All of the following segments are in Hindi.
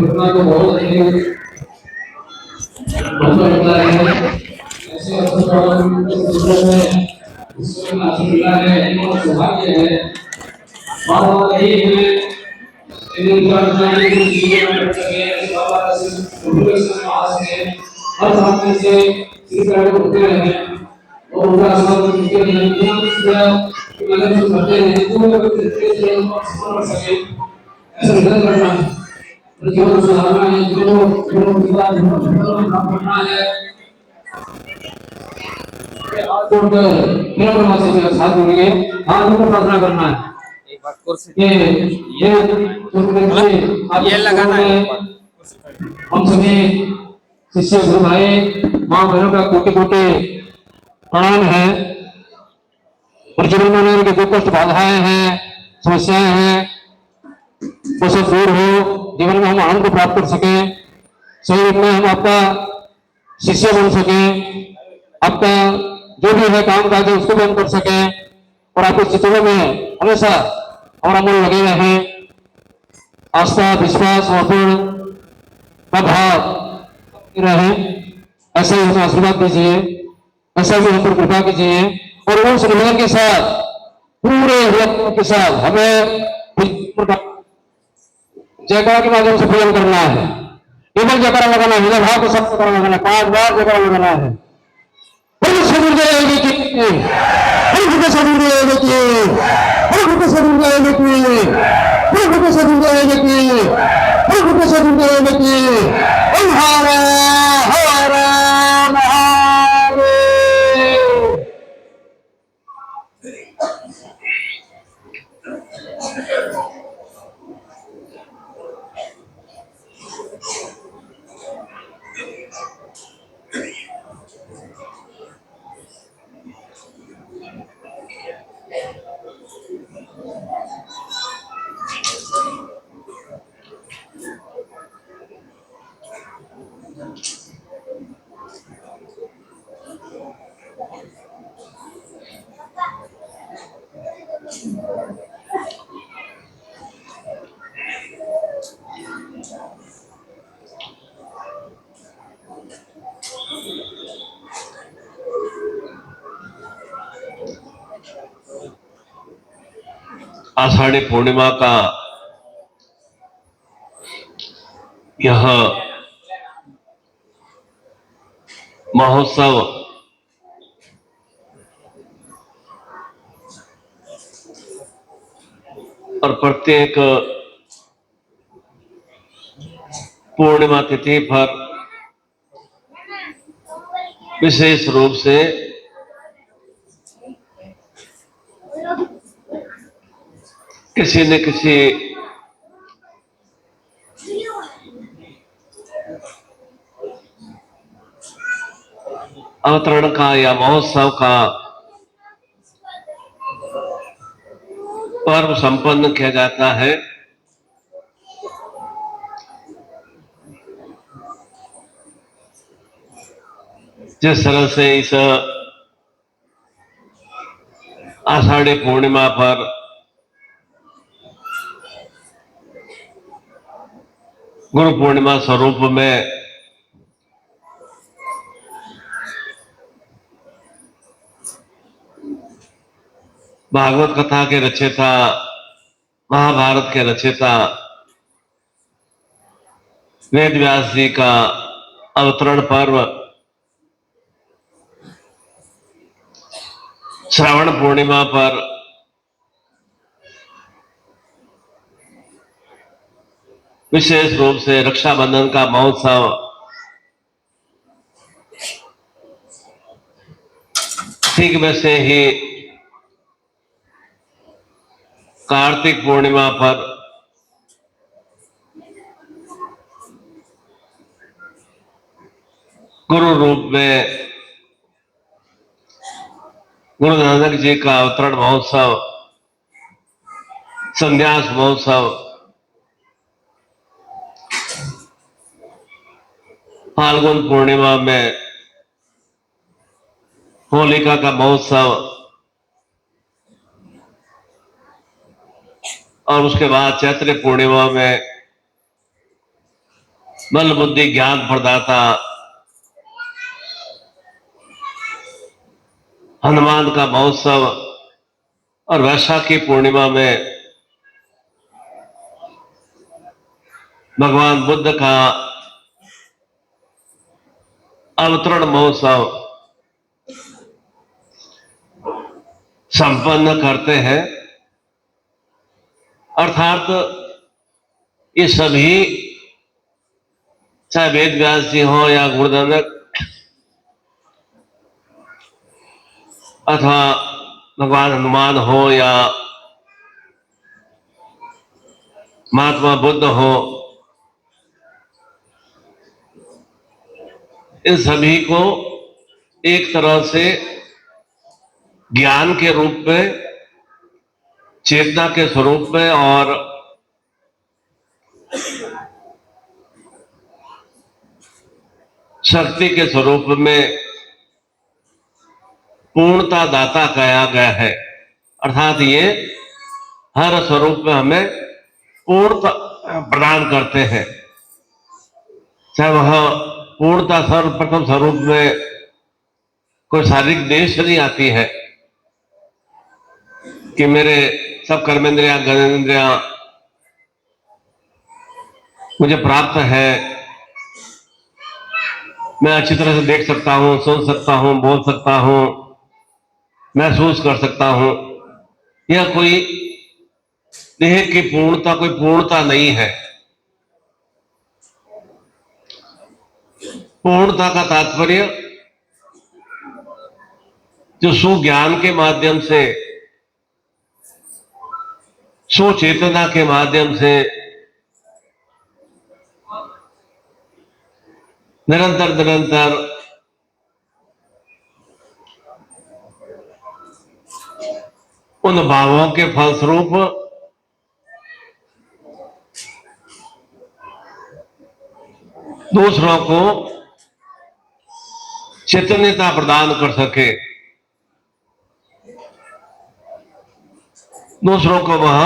घटना को बहुत लगता है। ऐसे सौभाग्य है हर सामने से होते रहे और उनका करते हैं ऐसा निधन करना है, जीवन सुधारना है, जीवन करना है। साथ जुड़िए, हाथ को प्रार्थना करना है। एक बार कुर्सी ये लगाना है। हम सभी शिष्य गुरु भाई माँ बहनों का कोटि कोटि प्रणाम है। और जीवन में उनके दुख कष्ट बाधाएं हैं, समस्याएं हैं, वो सब दूर हो, जीवन में हम आनंद को प्राप्त कर सके, सही में हम आपका शिष्य बन सके, आपका जो भी है काम काज है उसको भी हम कर सके और आपके चित्रों में हमेशा हमारा मन लगे रहे। आस्था विश्वास समर्पण का भाव रहे, ऐसा ही हमें आशीर्वाद दीजिए, ऐसा ही हम पर कृपा कीजिए और उस निवेदन के साथ पूरे हृदय के साथ हमें जयकारा के माध्यम से पूजन करना है। केवल जयकारा लगाना है, हृदय भाव को सब जयकारा लगाना है, 5 बार जयकारा लगाना है। आषाढ़ी पूर्णिमा का यह महोत्सव और प्रत्येक पूर्णिमा तिथि पर विशेष रूप से किसी न किसी अवतरण का या महोत्सव का पर्व संपन्न किया जाता है। जिस तरह से इस आषाढ़ी पूर्णिमा पर गुरु पूर्णिमा स्वरूप में भागवत कथा के रचयिता, महाभारत के रचयिता वेद व्यास जी का अवतरण पर्व श्रावण पूर्णिमा पर विशेष रूप से रक्षाबंधन का महोत्सव ठीक वैसे ही कार्तिक पूर्णिमा पर गुरु रूप में गुरु नानक जी का अवतरण महोत्सव संन्यास महोत्सव, फाल्गुन पूर्णिमा में होलिका का महोत्सव और उसके बाद चैत्र पूर्णिमा में बल बुद्धि ज्ञान प्रदाता हनुमान का महोत्सव और वैशाखी पूर्णिमा में भगवान बुद्ध का अवतरण महोत्सव संपन्न करते हैं। अर्थात ये सभी, चाहे वेद व्यास जी हो या गुरुनानक अथवा भगवान हनुमान हो या महात्मा बुद्ध हो, इन सभी को एक तरह से ज्ञान के रूप में, चेतना के स्वरूप में और शक्ति के स्वरूप में पूर्णता दाता कहा गया है। अर्थात ये हर स्वरूप में हमें पूर्णता प्रदान करते हैं। चाहे वह पूर्णता सर्वप्रथम स्वरूप में कोई शारीरिक देश नहीं आती है कि मेरे सब कर्मेंद्रिया ज्ञानेंद्रिया मुझे प्राप्त है, मैं अच्छी तरह से देख सकता हूं, सुन सकता हूं, बोल सकता हूं, महसूस कर सकता हूं। यह कोई देह की पूर्णता, कोई पूर्णता नहीं है। पूर्णता का तात्पर्य जो सुज्ञान के माध्यम से, सुचेतना के माध्यम से निरंतर निरंतर उन भावों के फलस्वरूप दूसरों को चैतन्यता प्रदान कर सके, दूसरों को वह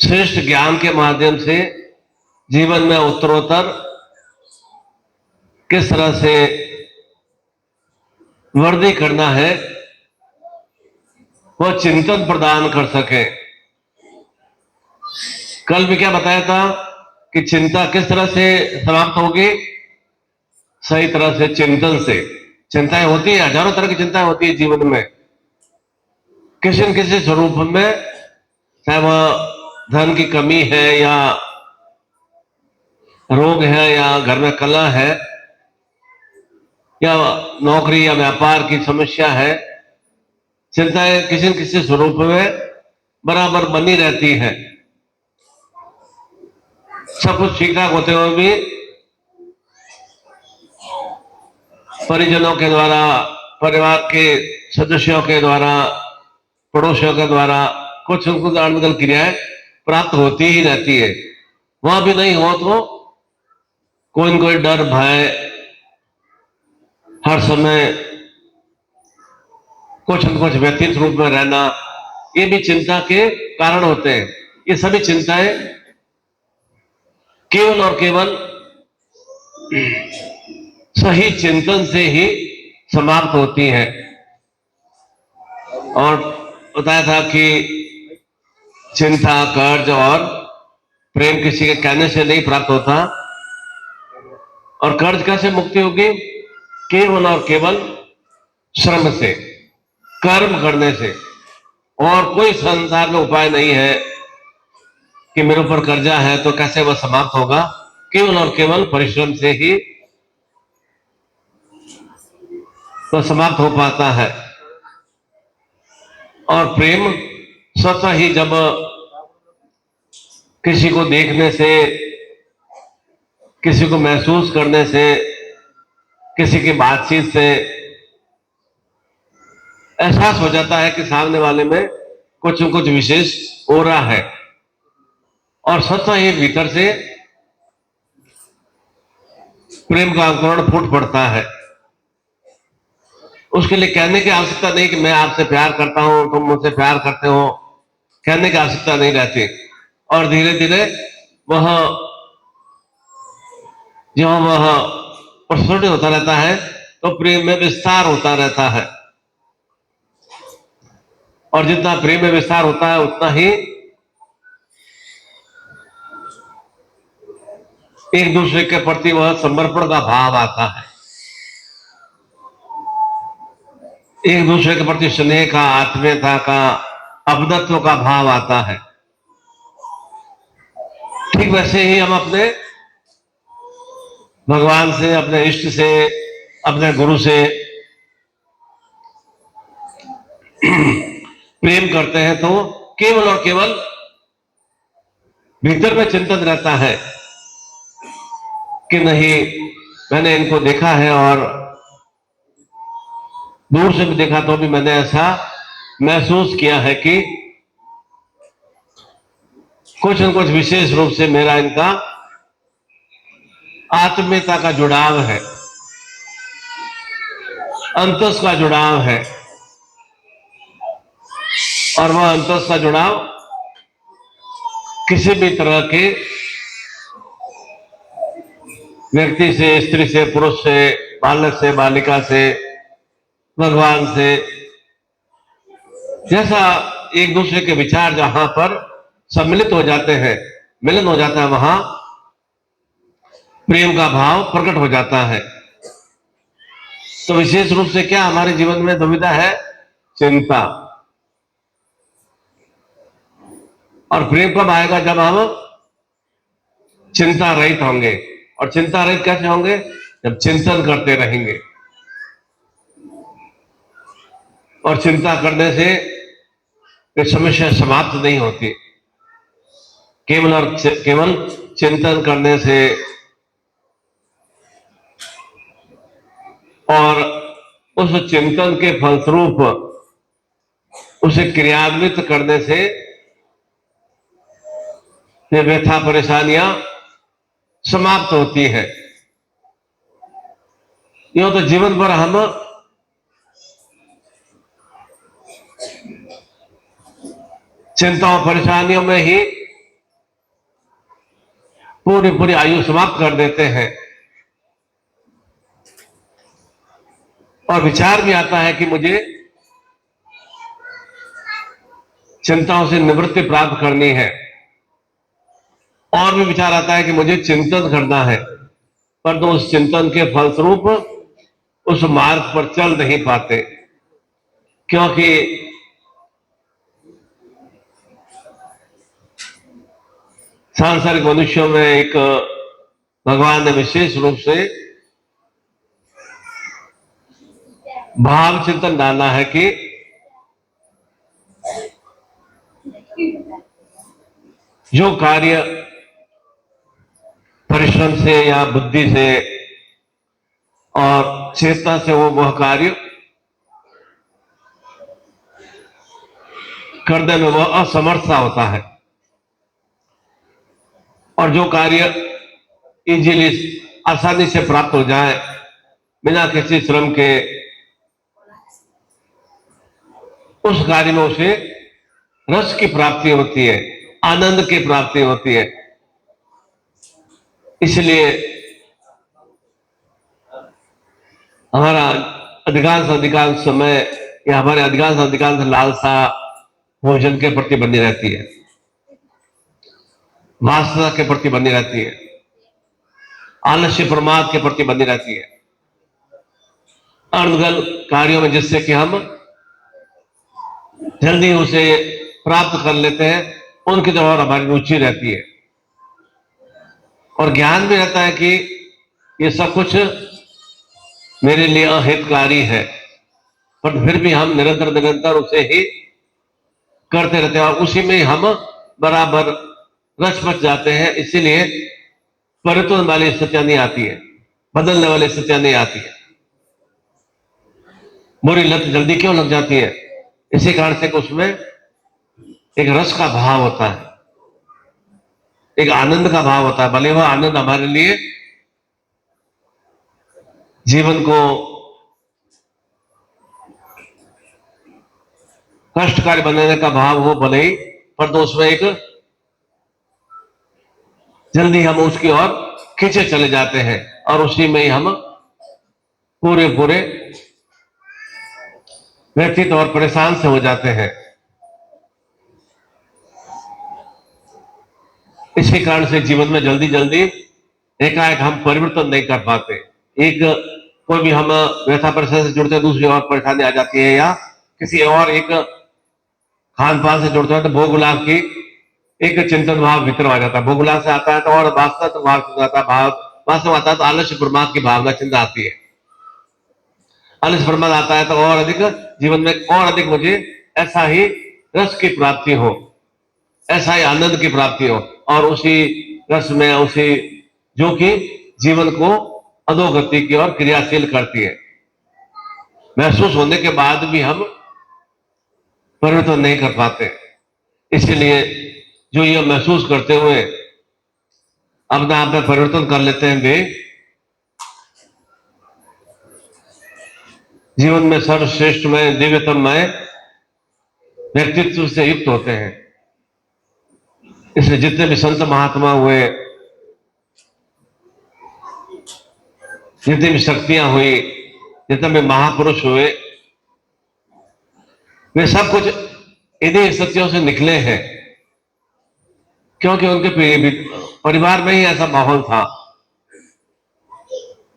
श्रेष्ठ ज्ञान के माध्यम से जीवन में उत्तरोत्तर किस तरह से वृद्धि करना है, वह चिंतन प्रदान कर सके। कल भी क्या बताया था कि चिंता किस तरह से समाप्त होगी? सही तरह से चिंतन से। चिंताएं होती है, हजारों तरह की चिंताएं होती है जीवन में, किसी न किसी स्वरूप में, चाहे वह धन की कमी है या रोग है या घर में कलह है या नौकरी या व्यापार की समस्या है। चिंताएं किसी न किसी स्वरूप में बराबर बनी रहती है। सब कुछ ठीक ठाक होते हुए भी परिजनों के द्वारा, परिवार के सदस्यों के द्वारा, पड़ोसियों के द्वारा कुछ न कुछ आनंद क्रियाएं प्राप्त होती ही रहती है। वह भी नहीं हो तो कोई न कोई डर, भय, हर समय कुछ न कुछ व्यथित रूप में रहना, ये भी चिंता के कारण होते हैं। ये सभी चिंताएं केवल और केवल सही चिंतन से ही समाप्त होती है। और बताया था कि चिंता, कर्ज और प्रेम किसी के कहने से नहीं प्राप्त होता। और कर्ज कैसे मुक्ति होगी? केवल और केवल श्रम से, कर्म करने से। और कोई संसार में उपाय नहीं है कि मेरे ऊपर कर्जा है तो कैसे वह समाप्त होगा। केवल और केवल परिश्रम से ही वह समाप्त हो पाता है। और प्रेम स्वतः ही जब किसी को देखने से, किसी को महसूस करने से, किसी की बातचीत से एहसास हो जाता है कि सामने वाले में कुछ न कुछ विशेष हो रहा है, और स्वतः ही भीतर से प्रेम का अंकुरण फूट पड़ता है। उसके लिए कहने की आवश्यकता नहीं कि मैं आपसे प्यार करता हूं, तुम मुझसे प्यार करते हो, कहने की आवश्यकता नहीं रहती। और धीरे धीरे वह जो वह प्रस्फुटित होता रहता है, तो प्रेम में विस्तार होता रहता है, और जितना प्रेम में विस्तार होता है उतना ही एक दूसरे के प्रति वह समर्पण का भाव आता है, एक दूसरे के प्रति स्नेह का, आत्मीयता का, अपनत्व का भाव आता है। ठीक वैसे ही हम अपने भगवान से, अपने इष्ट से, अपने गुरु से प्रेम करते हैं तो केवल और केवल भीतर में चिंतन रहता है कि नहीं, मैंने इनको देखा है, और दूर से भी देखा तो भी मैंने ऐसा महसूस किया है कि कुछ न कुछ विशेष रूप से मेरा इनका आत्मीयता का जुड़ाव है, अंतस का जुड़ाव है, और वह अंतस का जुड़ाव किसी भी तरह के व्यक्ति से, स्त्री से, पुरुष से, बालक से, बालिका से, भगवान से, जैसा एक दूसरे के विचार जहां पर सम्मिलित हो जाते हैं, मिलन हो जाता है, वहां प्रेम का भाव प्रकट हो जाता है। तो विशेष रूप से क्या हमारे जीवन में दुविधा है? चिंता। और प्रेम कब आएगा? जब हम चिंता रहित होंगे। और चिंता रहित कैसे होंगे? जब चिंतन करते रहेंगे। और चिंता करने से कोई समस्या समाप्त नहीं होती, केवल और केवल चिंतन करने से और उस चिंतन के फलस्वरूप उसे क्रियान्वित करने से ये व्यथा परेशानियां समाप्त होती है। यूं तो जीवन भर हम चिंताओं परेशानियों में ही पूरी पूरी आयु समाप्त कर देते हैं, और विचार भी आता है कि मुझे चिंताओं से निवृत्ति प्राप्त करनी है, और भी विचार आता है कि मुझे चिंतन करना है, पर तो उस चिंतन के फलस्वरूप उस मार्ग पर चल नहीं पाते, क्योंकि सांसारिक मनुष्यों में एक भगवान ने विशेष रूप से भाव चिंतन डालना है कि जो कार्य परिश्रम से या बुद्धि से और चेतना से वो वह कार्य करने में वह असमर्थ होता है, और जो कार्य इजीली, आसानी से प्राप्त हो जाए बिना किसी श्रम के, उस कार्य में उसे रस की प्राप्ति होती है, आनंद की प्राप्ति होती है। इसलिए हमारा अधिकांश समय या हमारे अधिकांश लालसा भोजन के प्रति बनी रहती है, वासना के प्रति बनी रहती है, आलस्य प्रमाद के प्रति बनी रहती है, अनर्गल कार्यों में, जिससे कि हम जल्दी उसे प्राप्त कर लेते हैं, उनकी तरफ हमारी रुचि रहती है, और ज्ञान भी रहता है कि ये सब कुछ मेरे लिए अहितकारी है, पर फिर भी हम निरंतर उसे ही करते रहते हैं, और उसी में हम बराबर रच बच जाते हैं। इसीलिए परिवर्तन वाली स्थितियां नहीं आती है, बदलने वाली स्थितियां नहीं आती है। बुरी लत जल्दी क्यों लग जाती है? इसी कारण से कि उसमें एक रस का भाव होता है, एक आनंद का भाव होता है। भले वह आनंद हमारे लिए जीवन को कष्टकारी बनाने का भाव हो भले ही, पर तो उसमें एक जल्दी हम उसकी ओर खींचे चले जाते हैं और उसी में ही हम पूरे पूरे व्यथित और परेशान से हो जाते हैं। इसी कारण से जीवन में जल्दी जल्दी एकाएक हम परिवर्तन नहीं कर पाते। एक कोई भी हम व्यथा परेशानी से जुड़ते हैं, दूसरी और परेशानी आ जाती है, या किसी और एक खान पान से जुड़ते हैं तो भोग विलास की एक चिंतन भाव भीतर आ जाता है। भोग विलास से आता है तो और वासना तो भाव आता है, भाव वासना आता है तो आलस्य प्रमाद की भावना चिंता आती है। आलस्य प्रमाद आता है तो और अधिक जीवन में और अधिक मुझे ऐसा ही रस की प्राप्ति हो, ऐसा ही आनंद की प्राप्ति हो, और उसी रस में उसी जो कि जीवन को अधोगति की ओर क्रियाशील करती है। महसूस होने के बाद भी हम परिवर्तन नहीं कर पाते। इसलिए जो ये महसूस करते हुए अपने आप में परिवर्तन कर लेते हैं, वे जीवन में सर्वश्रेष्ठमय दिव्यतमय व्यक्तित्व से युक्त होते हैं। इसलिए जितने भी संत महात्मा हुए, जितनी भी शक्तियां हुई, जितने भी महापुरुष हुए, वे सब कुछ इन्हीं सत्यों से निकले हैं, क्योंकि उनके परिवार में ही ऐसा माहौल था।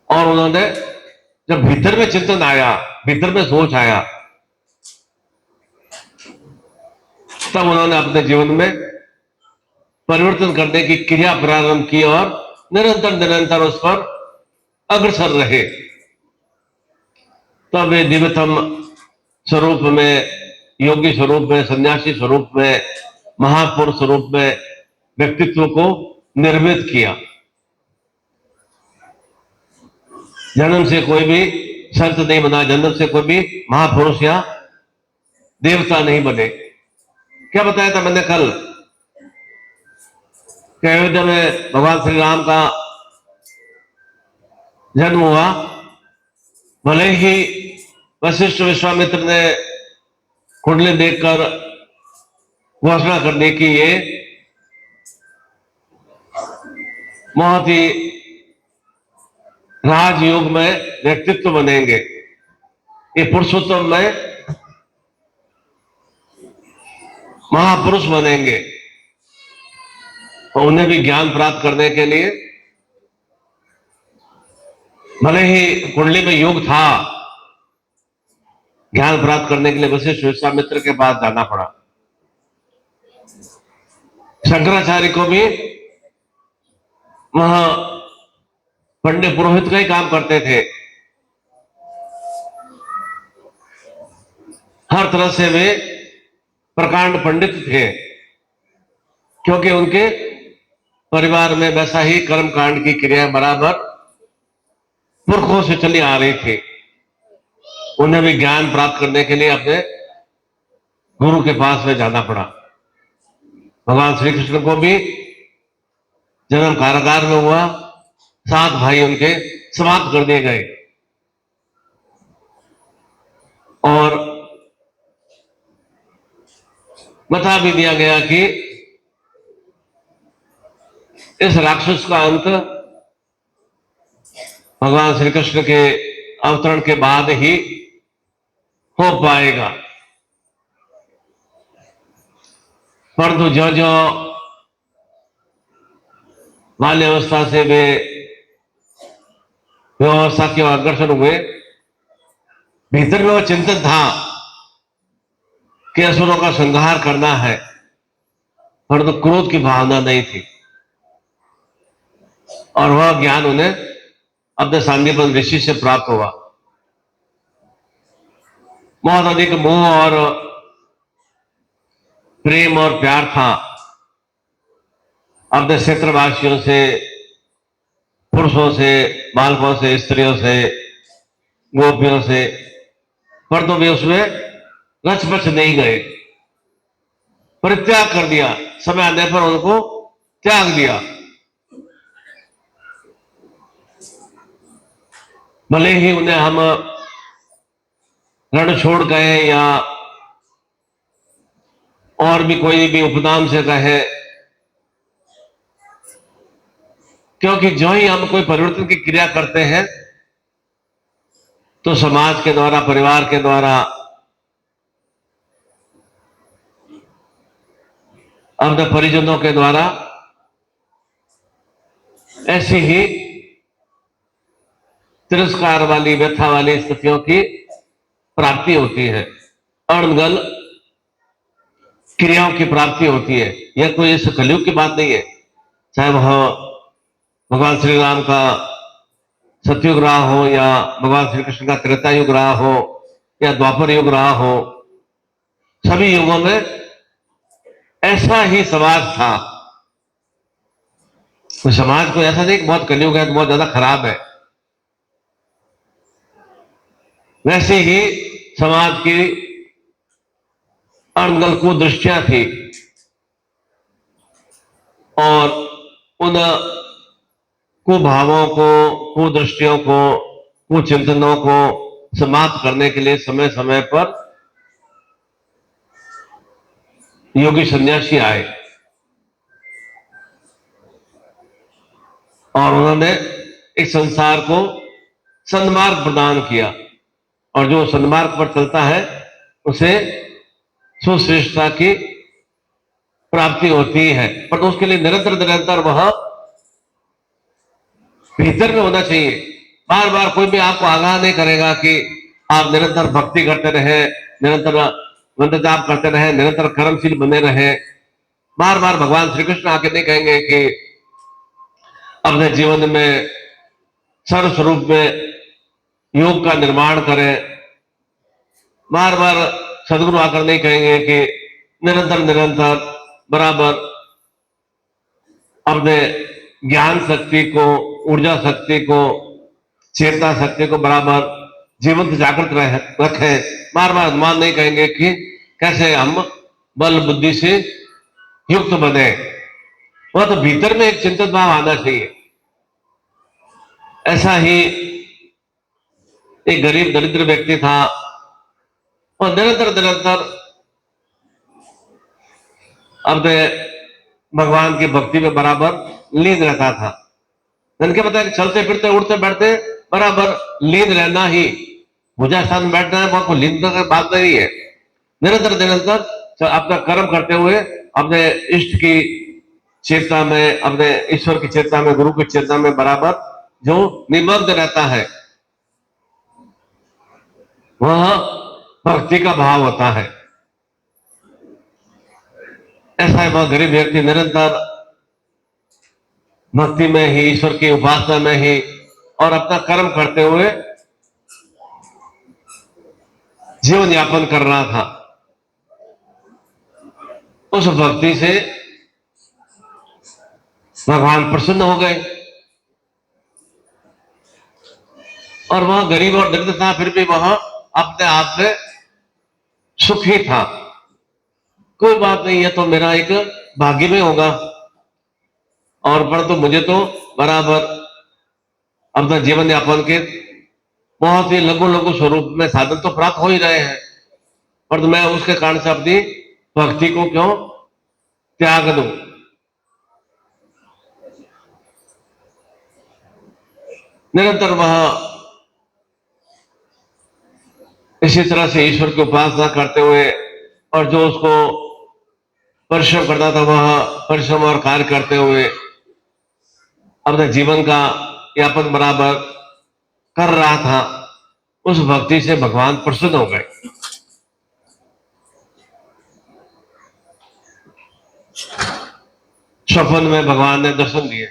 और उन्होंने जब भीतर में चिंतन आया, भीतर में सोच आया, तब उन्होंने अपने जीवन में परिवर्तन करने की क्रिया प्रारंभ की और निरंतर निरंतर उस पर अग्रसर रहे। तब वे दिव्यतम स्वरूप में, योगी स्वरूप में, सन्यासी स्वरूप में, महापुरुष स्वरूप में व्यक्तित्व को निर्मित किया। जन्म से कोई भी संत नहीं बना, जन्म से कोई भी महापुरुष या देवता नहीं बने। क्या बताया था मैंने कल कि अयोध्या में भगवान श्री राम का जन्म हुआ। भले ही वशिष्ठ विश्वामित्र ने कुंडली देखकर घोषणा करने की ये बहुत ही राजयोग में व्यक्तित्व बनेंगे, ये पुरुषोत्तम में महापुरुष बनेंगे, और उन्हें भी ज्ञान प्राप्त करने के लिए भले ही कुंडली में योग था, ज्ञान प्राप्त करने के लिए वशिष्ठ विश्वामित्र के पास जाना पड़ा। शंकराचार्य को भी वहां पंडित पुरोहित का ही काम करते थे। हर तरह से वे प्रकांड पंडित थे, क्योंकि उनके परिवार में वैसा ही कर्मकांड की क्रियाएं बराबर पुरखों से चली आ रही थी। उन्हें भी ज्ञान प्राप्त करने के लिए अपने गुरु के पास में जाना पड़ा। भगवान श्री कृष्ण को भी जन्म कारागार में हुआ, 7 भाई उनके समाप्त कर दिए गए, और बता भी दिया गया कि इस राक्षस का अंत भगवान श्री कृष्ण के अवतरण के बाद ही हो पाएगा। परंतु जो जो बाल्य अवस्था से वे व्यवस्था के अग्रसर हुए, भीतर में वो चिंतन था कि असुरों का संहार करना है, परंतु क्रोध की भावना नहीं थी, और वह ज्ञान उन्हें अपने सांदीपन ऋषि से प्राप्त हुआ। बहुत अधिक मोह और प्रेम और प्यार था अपने क्षेत्रवासियों से, पुरुषों से, बालकों से, स्त्रियों से, गोपियों से, पर तो वे उसमें रच बच नहीं गए, परित्याग कर दिया, समय आने पर उनको त्याग दिया। भले ही उन्हें हम रण छोड़ गए या और भी कोई भी उपनाम से कहे, क्योंकि जो ही हम कोई परिवर्तन की क्रिया करते हैं तो समाज के द्वारा, परिवार के द्वारा, अपने परिजनों के द्वारा ऐसी ही तिरस्कार वाली, व्यथा वाली स्थितियों की प्राप्ति होती है, अणगल क्रियाओं की प्राप्ति होती है। यह कोई इस कलयुग की बात नहीं है, चाहे वह भगवान श्री राम का सतयुग रहा हो या भगवान श्री कृष्ण का त्रेता युग रहा हो या द्वापर युग रहा हो, सभी युगों में ऐसा ही समाज था। तो समाज को ऐसा नहीं कि बहुत कलयुग है तो बहुत ज्यादा खराब है, वैसे ही समाज की अणगल कुदृष्टियां थी और उन कुभावों को, कुदृष्टियों को, कुचिंतनों को समाप्त करने के लिए समय समय पर योगी सन्यासी आए और उन्होंने एक संसार को सन्मार्ग प्रदान किया, और जो सन्मार्ग पर चलता है उसे सुश्रेष्ठता की प्राप्ति होती है। पर उसके लिए निरंतर निरंतर वह भीतर में होना चाहिए। बार बार कोई भी आपको आगाह नहीं करेगा कि आप निरंतर भक्ति करते रहे, निरंतर मंत्र जाप करते रहे, निरंतर कर्मशील बने रहे। बार बार भगवान श्री कृष्ण आके नहीं कहेंगे कि अपने जीवन में सर्व स्वरूप में योग का निर्माण करें। बार बार सदगुरु आकर नहीं कहेंगे कि निरंतर निरंतर बराबर अपने ज्ञान शक्ति को, ऊर्जा शक्ति को, चेतना शक्ति को बराबर जीवंत जागृत रखें। बार बार अनुमान नहीं कहेंगे कि कैसे हम बल बुद्धि से युक्त बने। वह तो भीतर में एक चिंतित भाव आना चाहिए। ऐसा ही एक गरीब दरिद्र व्यक्ति था और निरंतर निरंतर अपने भगवान की भक्ति में बराबर लीन रहता था। जिनके पता है कि चलते फिरते उठते बैठते बराबर लीन रहना ही, पूजा स्थान में बैठना है, वहां को लीन की बात नहीं है। निरंतर निरंतर अपना कर्म करते हुए अपने इष्ट की चेतना में, अपने ईश्वर की चेतना में, गुरु की चेतना में बराबर जो निमग्न रहता है वह भक्ति का भाव होता है। ऐसा है वह गरीब व्यक्ति निरंतर भक्ति में ही, ईश्वर की उपासना में ही और अपना कर्म करते हुए जीवन यापन कर रहा था। उस भक्ति से भगवान प्रसन्न हो गए और वह गरीब और दरिद्र था, फिर भी वह अपने आप में सुखी था। कोई बात नहीं है, तो मेरा एक भाग्य में होगा, और परंतु मुझे तो बराबर अपना जीवन यापन के बहुत ही लघु लघु स्वरूप में साधन तो प्राप्त हो ही रहे हैं, पर मैं उसके कारण से अपनी भक्ति को क्यों त्याग दूं। निरंतर वह इसी तरह से ईश्वर की उपासना करते हुए और जो उसको परिश्रम करता था वह परिश्रम और कार्य करते हुए अपने जीवन का यापन बराबर कर रहा था। उस भक्ति से भगवान प्रसन्न हो गए। स्वप्न में भगवान ने दर्शन दिए।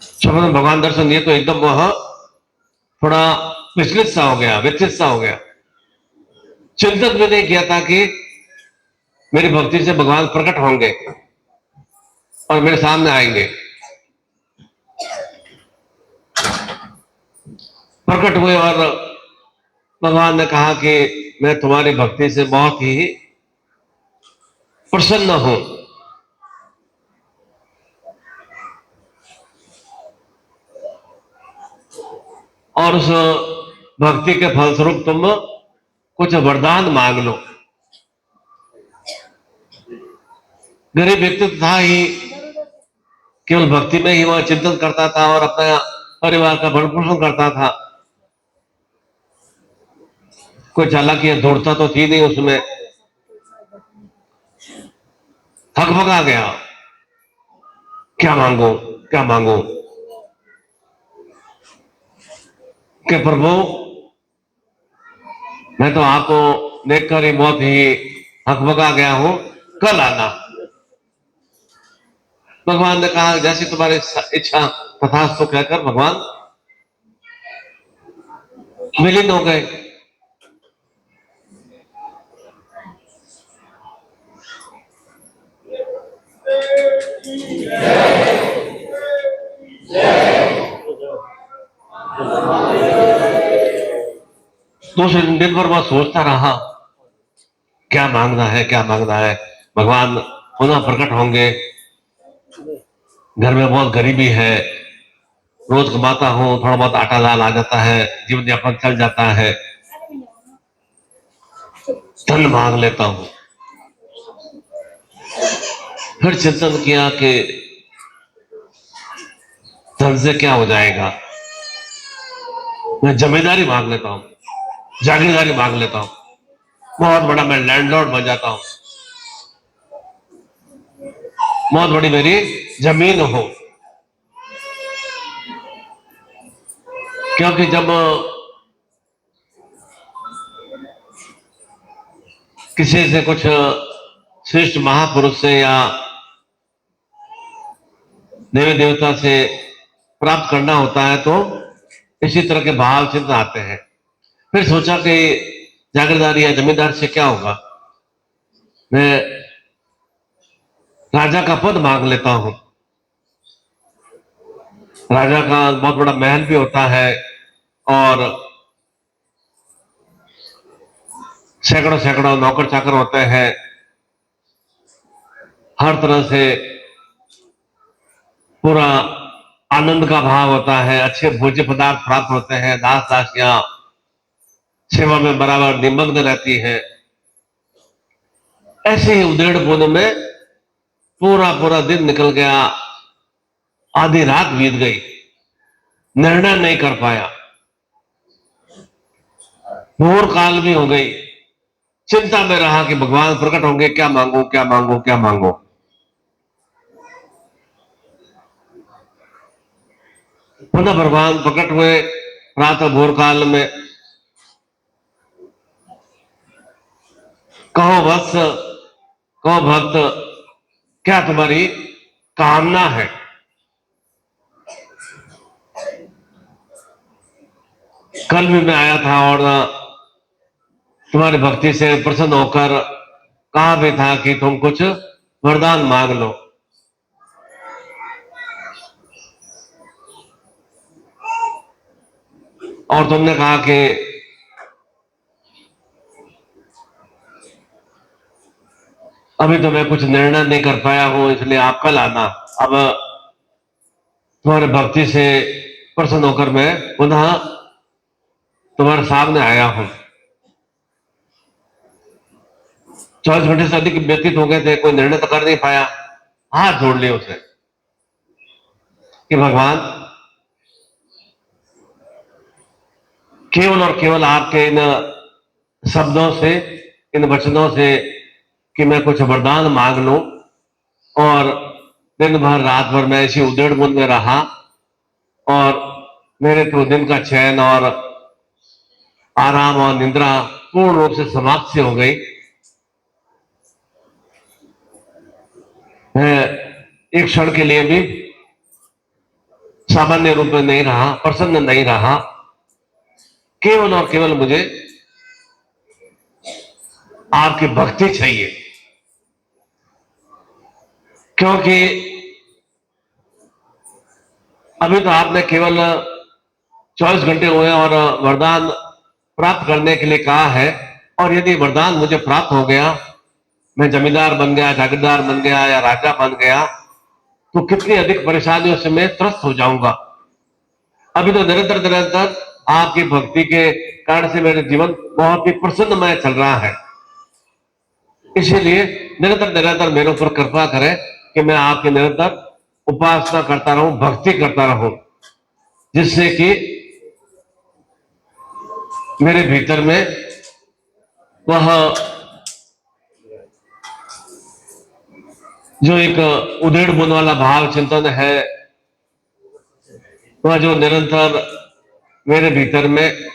स्वप्न में भगवान दर्शन दिए तो एकदम वह थोड़ा विचलित सा हो गया, व्यथित सा हो गया। चिंतन भी नहीं किया था कि मेरी भक्ति से भगवान प्रकट होंगे और मेरे सामने आएंगे। प्रकट हुए और भगवान ने कहा कि मैं तुम्हारी भक्ति से बहुत ही प्रसन्न हूं और उस भक्ति के फलस्वरूप तुम कुछ वरदान मांग लो। गरीब व्यक्ति तो था ही, केवल भक्ति में ही वह चिंतन करता था और अपना परिवार का भरण पोषण करता था। कोई चालाकियां दौड़ता तो थी नहीं उसमें। हकबका गया, क्या मांगो क्या मांगो। कि प्रभु मैं तो आपको देखकर ही बहुत ही हकबका गया हूं, कल आना। भगवान ने कहा जैसी तुम्हारी इच्छा तथास्तु कहकर भगवान विलीन हो गए। दूसरे दिन भर वह सोचता रहा क्या मांगना है क्या मांगना है। भगवान पुनः प्रकट होंगे, घर में बहुत गरीबी है, रोज कमाता हूं, थोड़ा बहुत आटा दाल आ जाता है, जीवन यापन चल जाता है, धन मांग लेता हूं। फिर चिंतन किया कि धन से क्या हो जाएगा, मैं जमींदारी मांग लेता हूं, जागीरदारी मांग लेता हूं, बहुत बड़ा मैं लैंडलॉर्ड बन जाता हूं, बहुत बड़ी मेरी जमीन हो। क्योंकि जब किसी से कुछ श्रेष्ठ महापुरुष से या देवी देवता से प्राप्त करना होता है तो इसी तरह के भाव चिंता आते हैं। फिर सोचा कि जागीरदारी या जमींदार से क्या होगा, मैं राजा का पद मांग लेता हूं। राजा का बहुत बड़ा महल भी होता है और सैकड़ों सैकड़ों नौकर चाकर होते हैं, हर तरह से पूरा आनंद का भाव होता है, अच्छे भोज्य पदार्थ प्राप्त होते हैं, दास दासियां सेवा में बराबर निमग्न रहती है। ऐसे ही उधेड़ पुन में पूरा पूरा दिन निकल गया, आधी रात बीत गई, निर्णय नहीं कर पाया, भोर काल भी हो गई, चिंता में रहा कि भगवान प्रकट होंगे, क्या मांगो क्या मांगो क्या मांगो। पुनः भगवान प्रकट हुए प्रातः भोर काल में। कहो वत्स, कहो भक्त, क्या तुम्हारी कामना है। कल भी मैं आया था और तुम्हारी भक्ति से प्रसन्न होकर कहा भी था कि तुम कुछ वरदान मांग लो। और तुमने कहा कि अभी तो मैं कुछ निर्णय नहीं कर पाया हूं, इसलिए आप कल आना। अब तुम्हारे भक्ति से प्रसन्न होकर मैं पुनः तुम्हारे सामने आया हूं। 24 घंटे से अधिक व्यतीत हो गए थे, कोई निर्णय तो कर नहीं पाया। हाथ जोड़ लिए उसे कि भगवान केवल और केवल आपके इन शब्दों से, इन वचनों से कि मैं कुछ वरदान मांग लूं और दिन भर रात भर मैं इसी उधेड़ बुन में रहा और मेरे तो दिन का चैन और आराम और निद्रा पूर्ण रूप से समाप्त से हो गई। मैं एक क्षण के लिए भी सामान्य रूप में नहीं रहा, प्रसन्न नहीं रहा। केवल और केवल मुझे आपकी भक्ति चाहिए, क्योंकि अभी तो आपने केवल 24 घंटे हुए और वरदान प्राप्त करने के लिए कहा है। और यदि वरदान मुझे प्राप्त हो गया, मैं जमींदार बन गया, जागीरदार बन गया या राजा बन गया, तो कितनी अधिक परेशानियों से मैं त्रस्त हो जाऊंगा। अभी तो निरंतर निरंतर आपकी भक्ति के कारण से मेरा जीवन बहुत ही प्रसन्नमय चल रहा है। इसीलिए निरंतर निरंतर मेरे ऊपर कृपा करें कि मैं आपकी निरंतर उपासना करता रहूं, भक्ति करता रहूं, जिससे कि मेरे भीतर में वह जो एक उधेड़ बुन वाला भाव चिंतन है, वह जो निरंतर मेरे भीतर में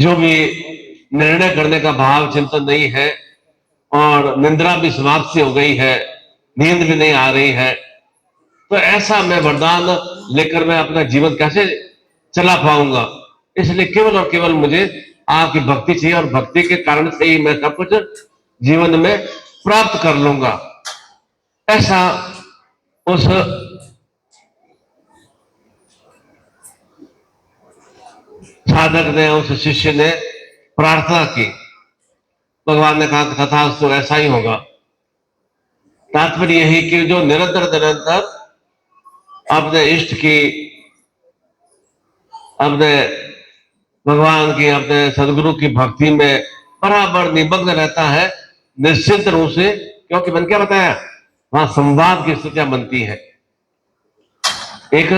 जो भी निर्णय करने का भाव चिंतन नहीं है और निंद्रा भी समाप्ति हो गई है, नींद भी नहीं आ रही है, तो ऐसा मैं वरदान लेकर मैं अपना जीवन कैसे चला पाऊंगा। इसलिए केवल और केवल मुझे आपकी भक्ति चाहिए और भक्ति के कारण से ही मैं सब कुछ जीवन में प्राप्त कर लूंगा। ऐसा उस साधक ने, उस शिष्य ने प्रार्थना की। भगवान ने कहा कथा तो ऐसा ही होगा। तात्पर्य यही कि जो निरंतर निरंतर अपने इष्ट की, अपने भगवान की, अपने सदगुरु की भक्ति में बराबर निमग्न रहता है, निश्चित रूप से, क्योंकि मैंने क्या बताया, वहां संवाद की स्थितियां बनती है, एक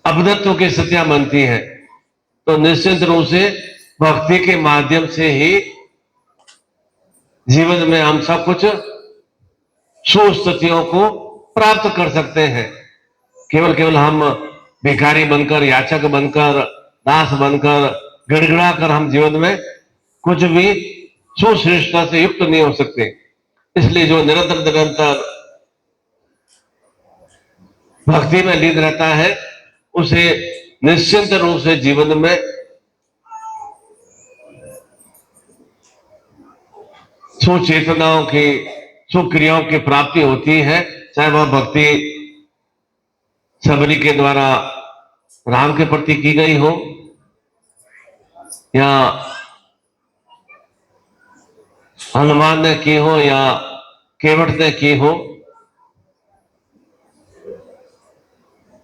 अपनत्व की स्थितियां बनती है। तो निश्चित रूप से भक्ति के माध्यम से ही जीवन में हम सब कुछ सुस्थितियों को प्राप्त कर सकते हैं। केवल केवल हम भिखारी बनकर, याचक बनकर, दास बनकर, गिड़गिड़ा कर हम जीवन में कुछ भी सुश्रेष्ठता से युक्त नहीं हो सकते। इसलिए जो निरंतर निरंतर भक्ति में लीन रहता है, उसे निश्चिंत रूप से जीवन में सुचेतनाओं की, सुक्रियाओं की प्राप्ति होती है। चाहे वह भक्ति सबरी के द्वारा राम के प्रति की गई हो, या हनुमान ने की हो, या केवट ने की हो,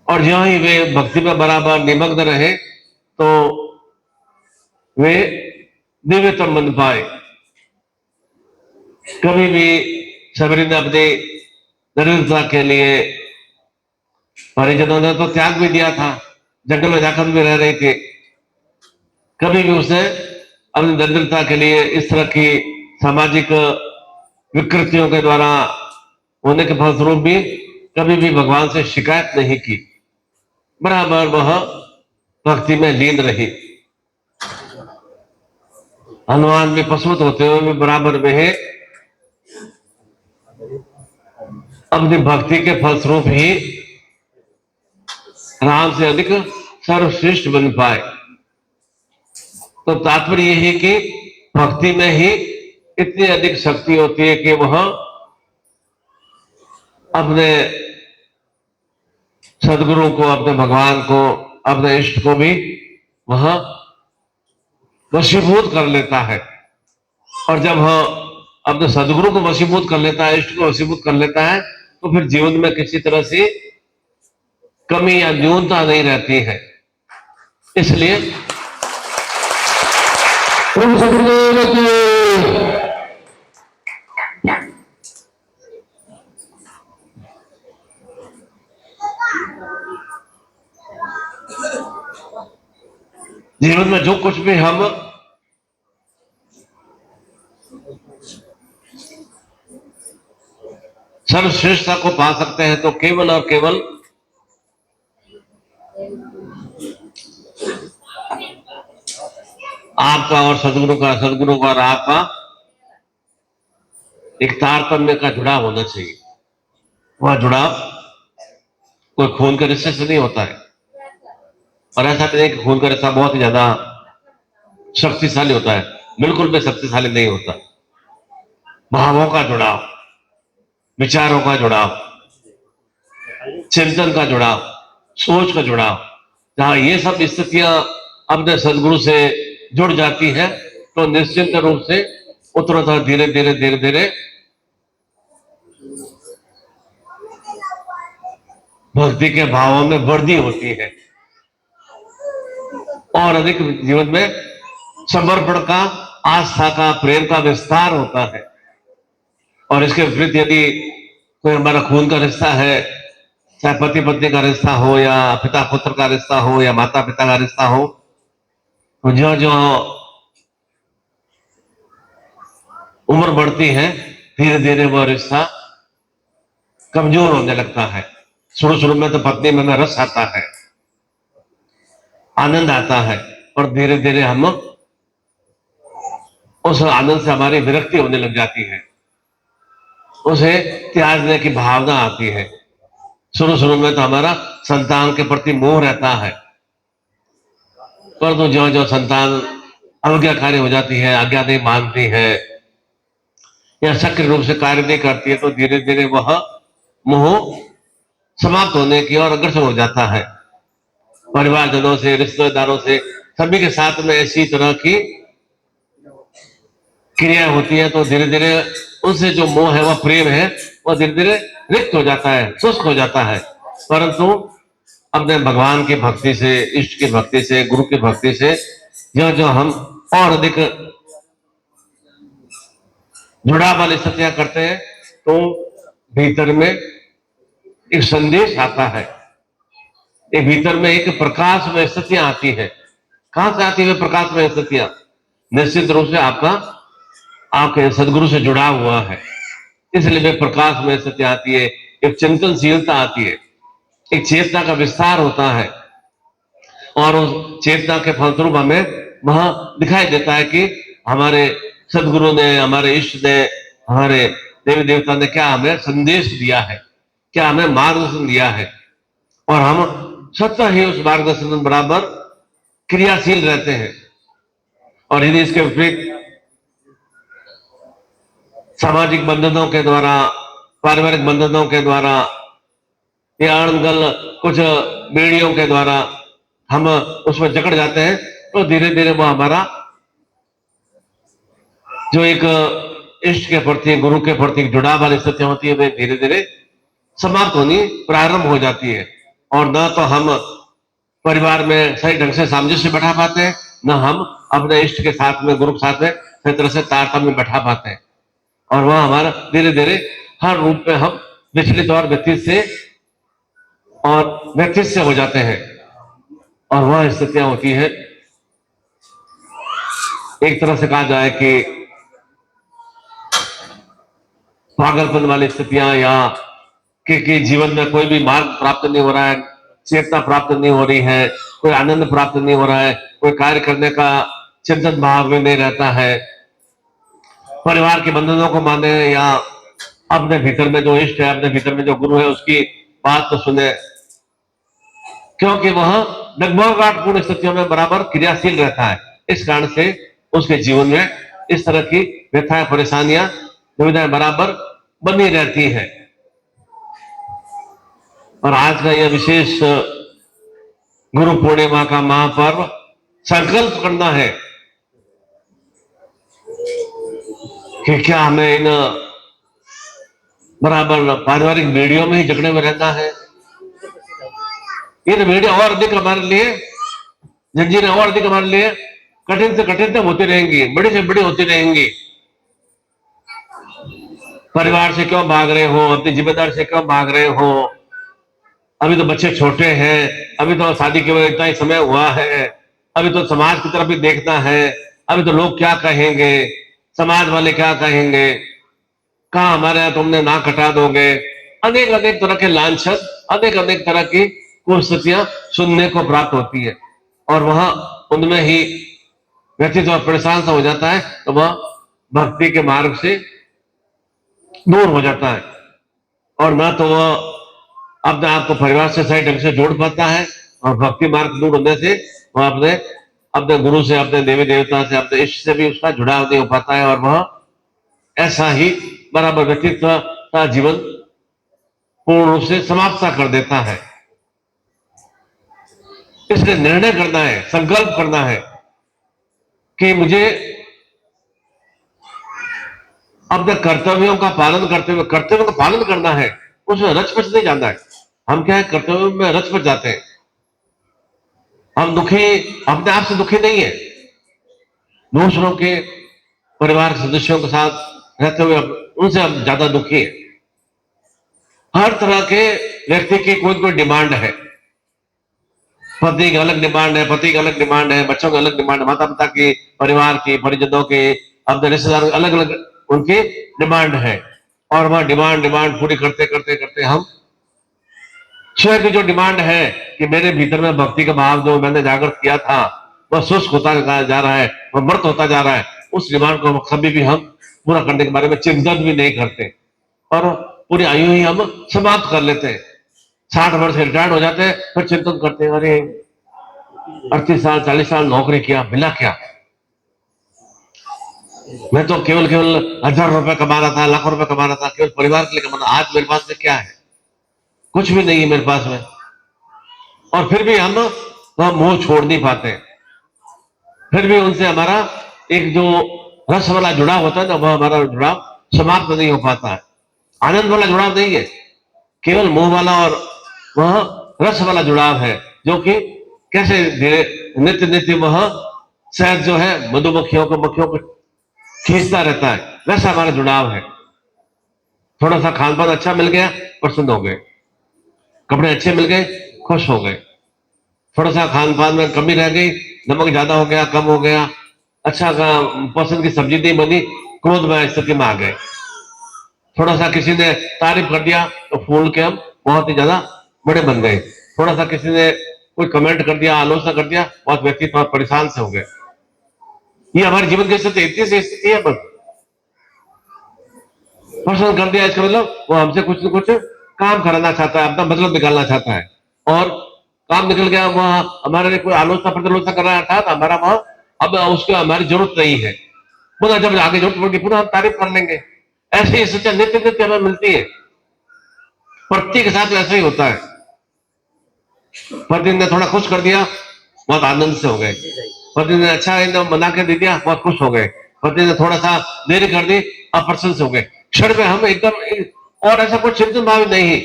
और जहां ही वे भक्ति में बराबर निमग्न रहे तो वे दिव्यतम बन पाए। कभी भी सबरी ने अपनी दरिद्रता के लिए, परिजनों ने तो त्याग भी दिया था, जंगल में जाकर भी रह रहे थे, कभी भी उसने अपनी दरिद्रता के लिए इस तरह की सामाजिक विकृतियों के द्वारा होने के फलस्वरूप भी कभी भी भगवान से शिकायत नहीं की, बराबर वह भक्ति में लीन रही। हनुमान में पशुत होते हुए भी बराबर वह अपनी भक्ति के फलस्वरूप ही राम से अधिक सर्वश्रेष्ठ बन पाए। तो तात्पर्य यही कि भक्ति में ही इतनी अधिक शक्ति होती है कि वह अपने सदगुरु को, अपने भगवान को, अपने इष्ट को भी वह वशीभूत कर लेता है। और जब वह अपने सदगुरु को वशीभूत कर लेता है, इष्ट को वशीभूत कर लेता है, तो फिर जीवन में किसी तरह से कमी या न्यूनता नहीं रहती है। इसलिए प्रभु सदगुरुदेव की जीवन में जो कुछ भी हम सर्वश्रेष्ठता को पा सकते हैं, तो केवल और केवल आपका और सदगुरु का और आपका एक तारतम्य का जुड़ाव होना चाहिए। वह जुड़ाव कोई खून के रिश्ते से नहीं होता है, और ऐसा नहीं कि खून का रिश्ता बहुत ही ज्यादा शक्तिशाली होता है, बिल्कुल भी शक्तिशाली नहीं होता। भावों का जुड़ाव, विचारों का जुड़ाव, चिंतन का जुड़ाव, सोच का जुड़ाव, जहां ये सब स्थितियां अपने सदगुरु से जुड़ जाती है तो निश्चित रूप से उत्तरोत्तर धीरे धीरे धीरे धीरे भक्ति के भावों में वृद्धि होती है और अधिक जीवन में समर्पण का, आस्था का, प्रेम का विस्तार होता है। और इसके विपरीत यदि कोई हमारा खून का रिश्ता है, चाहे पति पत्नी का रिश्ता हो या पिता पुत्र का रिश्ता हो या माता पिता का रिश्ता हो, तो जो जो उम्र बढ़ती है धीरे धीरे वह रिश्ता कमजोर होने लगता है। शुरू शुरू में तो पत्नी में रस आता है, आनंद आता है, और धीरे धीरे हम उस आनंद से हमारी विरक्ति होने लग जाती है, उसे त्यागने की भावना आती है। शुरू शुरू में तो हमारा संतान के प्रति मोह रहता है, परंतु जो जो संतान अवज्ञाकारी हो जाती है, आज्ञा नहीं मानती है या सक्रिय रूप से कार्य नहीं करती है, तो धीरे धीरे वह मोह समाप्त होने की ओर अग्रसर हो जाता है। परिवारजनों से, रिश्तेदारों से, सभी के साथ में ऐसी तरह की क्रिया होती है, तो धीरे धीरे उनसे जो मोह है, वह प्रेम है, वह धीरे धीरे रिक्त हो जाता है, शुष्क हो जाता है। परंतु अपने भगवान की भक्ति से, इष्ट की भक्ति से, गुरु की भक्ति से जो हम और अधिक जुड़ाव वाली स्थितियां करते हैं, तो भीतर में एक संदेश आता है, एक भीतर में एक प्रकाश में स्थितियां आती है। कहां से आती है प्रकाश में स्थितियां? निश्चित रूप से आपके सदगुरु से जुड़ा हुआ है, इसलिए वे प्रकाश में स्थितियां आती है, एक चिंतनशीलता आती है, एक चेतना का विस्तार होता है, और उस चेतना के फलस्वरूप हमें वहां दिखाई देता है कि हमारे सदगुरु ने, हमारे इष्ट ने, हमारे देवी देवता ने क्या हमें संदेश दिया है, क्या हमें मार्गदर्शन दिया है, और हम स्वतः ही उस मार्गदर्शन बराबर क्रियाशील रहते हैं। और यदि इसके विपरीत सामाजिक बंधनों के द्वारा, पारिवारिक बंधनों के द्वारा या अणगल कुछ बेड़ियों के द्वारा हम उसमें जकड़ जाते हैं, तो धीरे धीरे वो हमारा जो एक इष्ट के प्रति, गुरु के प्रति जुड़ाव वाली स्थिति होती है, वे धीरे धीरे समाप्त होनी प्रारंभ हो जाती है। और न तो हम परिवार में सही ढंग से सामंजस्य बैठा पाते हैं, न हम अपने इष्ट के साथ में, गुरु के साथ में सही तरह से तारतम्य बैठा पाते हैं, और वह हमारा धीरे धीरे हर रूप में हम विचलित और व्यथित से हो जाते हैं। और वह स्थितियां होती है, एक तरह से कहा जाए कि पागलपन वाली स्थितियां, या कि जीवन में कोई भी मार्ग प्राप्त नहीं हो रहा है, चेतना प्राप्त नहीं हो रही है, कोई आनंद प्राप्त नहीं हो रहा है, कोई कार्य करने का चिंतन भाव में नहीं रहता है, परिवार के बंधनों को माने या अपने भीतर में जो इष्ट है, अपने भीतर में जो गुरु है, उसकी बात तो सुने, क्योंकि वह डगमगाहटपूर्ण स्थितियों में बराबर क्रियाशील रहता है। इस कारण से उसके जीवन में इस तरह की व्यथाएं, परेशानियां, दुविधाएं बराबर बनी रहती है। और आज का यह विशेष गुरु पूर्णिमा का महापर्व संकल्प करना है कि क्या हमें इन बराबर पारिवारिक बेड़ियों में ही जकड़े में रहना है। ये बेड़ियां और अधिक हमारे लिए, जंजीरें और अधिक हमारे लिए कठिन से कठिन होती रहेंगी, बड़ी से बड़ी होती रहेंगी। परिवार से क्यों भाग रहे हो, अपनी जिम्मेदारी से क्यों भाग रहे हो, अभी तो बच्चे छोटे हैं, अभी तो शादी के बाद इतना ही समय हुआ है, अभी तो समाज की तरफ भी देखना है, अभी तो लोग क्या कहेंगे, समाज वाले क्या कहेंगे, कहा हमारे यहाँ तुमने ना कटा दोगे, अनेक अनेक तरह के लांछन, अनेक अनेक तरह की स्थितियां सुनने को प्राप्त होती है, और वहां उनमें ही व्यथित और परेशान सा हो जाता है, तो वह भक्ति के मार्ग से दूर हो जाता है, और ना तो वह अपने आप को परिवार से सही ढंग से जोड़ पाता है, और भक्ति मार्ग दूर होने से वह अपने गुरु से, अपने देवी देवता से, अपने इष्ट से भी उसका जुड़ाव नहीं हो पाता है, और वह ऐसा ही बराबर व्यक्तित्व का जीवन पूर्ण रूप से समाप्त सा कर देता है। इसलिए निर्णय करना है, संकल्प करना है कि मुझे अपने कर्तव्यों का पालन करते हुए कर्तव्यों का पालन करना है, उसमें रच-पच नहीं जाना है। हम क्या है, कर्तव्यों में रच-पच जाते हैं। हम दुखी अपने आप से दुखी नहीं है, दूसरों के परिवार के सदस्यों के साथ रहते हुए उनसे हम ज्यादा दुखी है। हर तरह के व्यक्ति की कोई कोई डिमांड है। पति की अलग डिमांड है, पति की अलग डिमांड है, बच्चों की अलग डिमांड है, माता पिता की, परिवार की, परिजनों के, अपने रिश्तेदारों की अलग अलग उनकी डिमांड है। और वह डिमांड डिमांड पूरी करते करते करते हम ईश्वर की जो डिमांड है कि मेरे भीतर में भक्ति का भाव जो मैंने जागृत किया था वह शुष्क होता जा रहा है, वह मृत होता जा रहा है, उस डिमांड को कभी भी हम पूरा करने के बारे में चिंतन भी नहीं करते और पूरी आयु ही हम समाप्त कर लेते हैं। 60 वर्ष रिटायर्ड हो जाते हैं, फिर चिंतन करते हैं, अरे 38 साल 40 साल नौकरी किया, मिला क्या? मैं तो केवल केवल 1000 रुपए कमा रहा था, लाखों रुपए कमा रहा था, केवल परिवार के लिए कमा रहा। आज मेरे पास में क्या है? कुछ भी नहीं है मेरे पास में। और फिर भी हम वह मोह छोड़ नहीं पाते, फिर भी उनसे हमारा एक जो रस वाला जुड़ाव होता है ना, वह हमारा जुड़ाव समाप्त नहीं हो पाता है। आनंद वाला जुड़ाव नहीं है, केवल मोह वाला और वह रस वाला जुड़ाव है, जो कि कैसे नित्य नित्य वह शहद जो है मधुमक्खियों को खींचता रहता है, वैसा हमारा जुड़ाव है। थोड़ा सा खान पान अच्छा मिल गया, प्रसन्न हो गए, कपड़े अच्छे मिल गए, खुश हो गए। थोड़ा सा खान पान में कमी रह गई, नमक ज्यादा हो गया, कम हो गया, अच्छा पसंद की सब्जी नहीं बनी, क्रोध में स्थिति में आ गए। थोड़ा सा किसी ने तारीफ कर दिया तो फूल के हम बहुत ही ज्यादा बड़े बन गए। थोड़ा सा किसी ने कोई कमेंट कर दिया, आलोचना कर दिया, बहुत व्यक्ति थोड़ा परेशान से हो गए। ये हमारे जीवन की स्थिति, इतनी सी स्थिति है। बस पसंद कर दिया, इसका मतलब वो हमसे कुछ न कुछ काम कराना चाहता है, अपना मतलब निकालना चाहता है, और काम निकल गया, वह हमारे लिए कोई आलोचना प्रतिलोचना कर रहा था, हमारा वह अब उसको हमारी जरूरत नहीं है। पुनः जब आगे जरूरत पड़ेगी पुनः हम तारीफ कर लेंगे। ऐसी स्थितियां नित्य नित्य हमें मिलती है। पति के साथ ऐसा ही होता है। पति ने थोड़ा खुश कर दिया, बहुत आनंद से हो गए। पति ने अच्छा एकदम बना के दे दिया, बहुत खुश हो गए। पति ने थोड़ा सा देरी कर दी, अप्रसन्न से हो गए। क्षण में हम एकदम, और ऐसा कोई चिंतन भाव नहीं,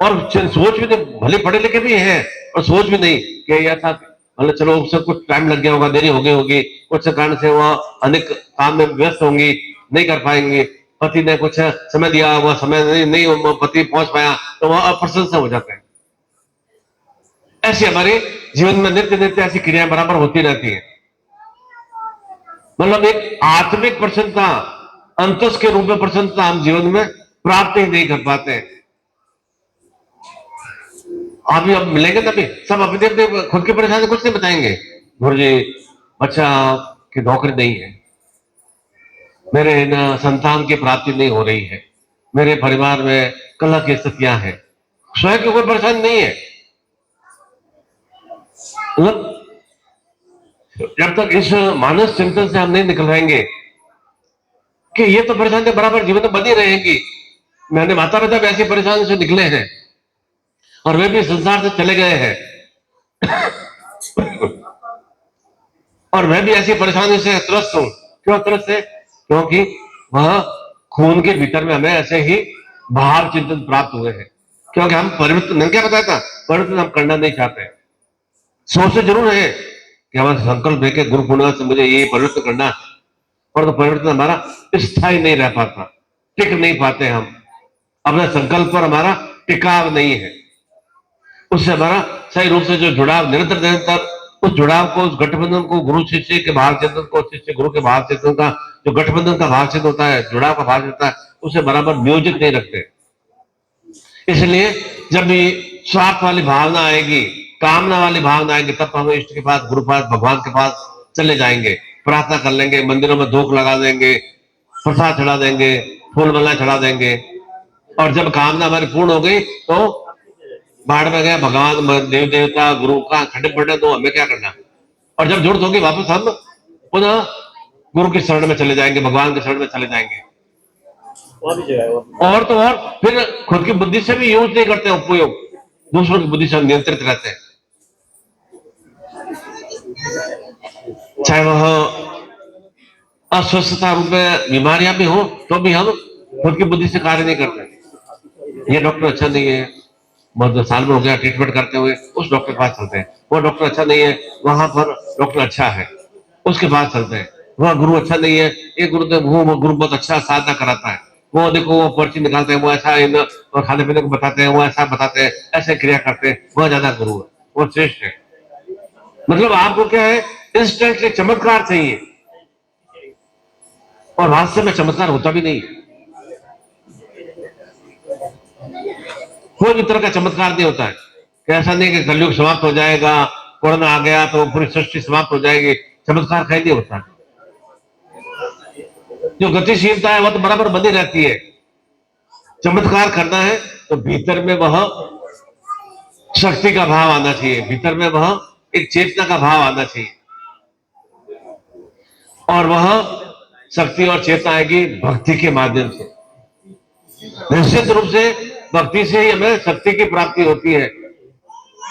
और सोच भी नहीं, भले पढ़े लिखे भी हैं और सोच भी नहीं कि ऐसा, मतलब चलो उससे कुछ टाइम लग गया होगा, देरी हो गई होगी, कुछ कारण से वह अनेक काम में व्यस्त होंगी, नहीं कर पाएंगे। पति ने कुछ समय दिया, वह समय नहीं पति पहुंच पाया, तो वह अप्रसन्न से हो जाता है। ऐसे हमारे जीवन में नित्य नित्य ऐसी क्रियाएं बराबर होती रहती है। मतलब एक आत्मिक प्रसन्नता, अंतस के रूप में प्रसन्नता हम जीवन में प्राप्त ही नहीं कर पाते। अभी अब मिलेंगे तभी सब अपने अपने खुद की परेशानी कुछ नहीं बताएंगे। गुरुजी बच्चा की नौकरी नहीं है, मेरे न संतान की प्राप्ति नहीं हो रही है, मेरे परिवार में कलह की स्थितियां हैं, स्वयं की कोई परेशानी नहीं है। मतलब जब तक इस मानस चिंतन से हम नहीं निकलवाएंगे कि ये तो परेशानी बराबर जीवन में बनी रहेंगी। मैंने माता पिता भी ऐसी परेशानी से निकले हैं और वे भी संसार से चले गए हैं और मैं भी ऐसी परेशानी से त्रस्त हूं। क्यों त्रस्त है? क्योंकि वह खून के भीतर में हमें ऐसे ही भाव चिंतन प्राप्त हुए हैं। क्योंकि हम परिवर्तन, मैंने क्या बताया था, परिवर्तन हम करना नहीं चाहते। सोचते जरूर है कि हमारा संकल्प है कि गुरु पूर्णिमा से मुझे ये परिवर्तन करना है, पर तो परिवर्तन हमारा स्थायी नहीं रह पाता, टिक नहीं पाते। हम अपने संकल्प पर हमारा टिकाव नहीं है, उससे हमारा सही रूप से जो जुड़ाव निरंतर निरंतर, उस जुड़ाव को, उस गठबंधन को, गुरु शिष्य के भाव चिंतन को, शिष्य गुरु के भाव चिंतन का जो गठबंधन का भाव चिंतन होता है, जुड़ाव का भाव होता है, उसे बराबर नियोजित नहीं रखते। इसलिए जब भी स्वार्थ वाली भावना आएगी, कामना वाली भावना आएगी, तब हम इष्ट के पास, गुरु पास, भगवान के पास चले जाएंगे, प्रार्थना कर लेंगे, मंदिरों में धूप लगा देंगे, प्रसाद चढ़ा देंगे, फूल माला चढ़ा देंगे। और जब कामना हमारी पूर्ण हो गई तो बाढ़ में गया, भगवान देव देवता गुरु का खड्डे पड़े, तो हमें क्या करना। और जब जरूरत होगी वापस हम पुनः गुरु के शरण में चले जाएंगे, भगवान के शरण में चले जाएंगे। और तो और फिर खुद की बुद्धि से भी यूज नहीं करते, उपयोग दूसरों की बुद्धि से नियंत्रित रहते हैं। चाहे वह अस्वस्थता रूप में बीमारियां भी हो तो भी हम खुद की बुद्धि से कार्य नहीं करते। ये डॉक्टर अच्छा नहीं है, बहुत साल में हो गया ट्रीटमेंट करते हुए, उस डॉक्टर के पास चलते हैं। वो डॉक्टर अच्छा नहीं है, वहां पर डॉक्टर अच्छा है, उसके पास चलते हैं। वह गुरु अच्छा नहीं है, ये गुरुदेव वो गुरु बहुत अच्छा साधना कराता है, वो देखो वो पर्ची निकालते हैं, वो ऐसा इन और खाने पीने को बताते हैं, वो ऐसा बताते हैं, ऐसे क्रिया करते हैं, वह ज्यादा गुरु है, वो श्रेष्ठ है। मतलब आपको क्या है, इंस्टेंटली चमत्कार चाहिए, और वास्तव में चमत्कार होता भी नहीं है। कोई भी तरह का चमत्कार नहीं होता है कि ऐसा नहीं कि कलयुग समाप्त हो जाएगा, कोरोना आ गया तो पूरी सृष्टि समाप्त हो जाएगी, चमत्कार कहीं नहीं होता। जो गतिशीलता है वह तो बराबर बनी रहती है। चमत्कार करना है तो भीतर में वह शक्ति का भाव आना चाहिए, भीतर में वह एक चेतना का भाव आना चाहिए, और वह शक्ति और चेतना आएगी भक्ति के माध्यम से। निश्चित रूप से भक्ति से ही हमें शक्ति की प्राप्ति होती है।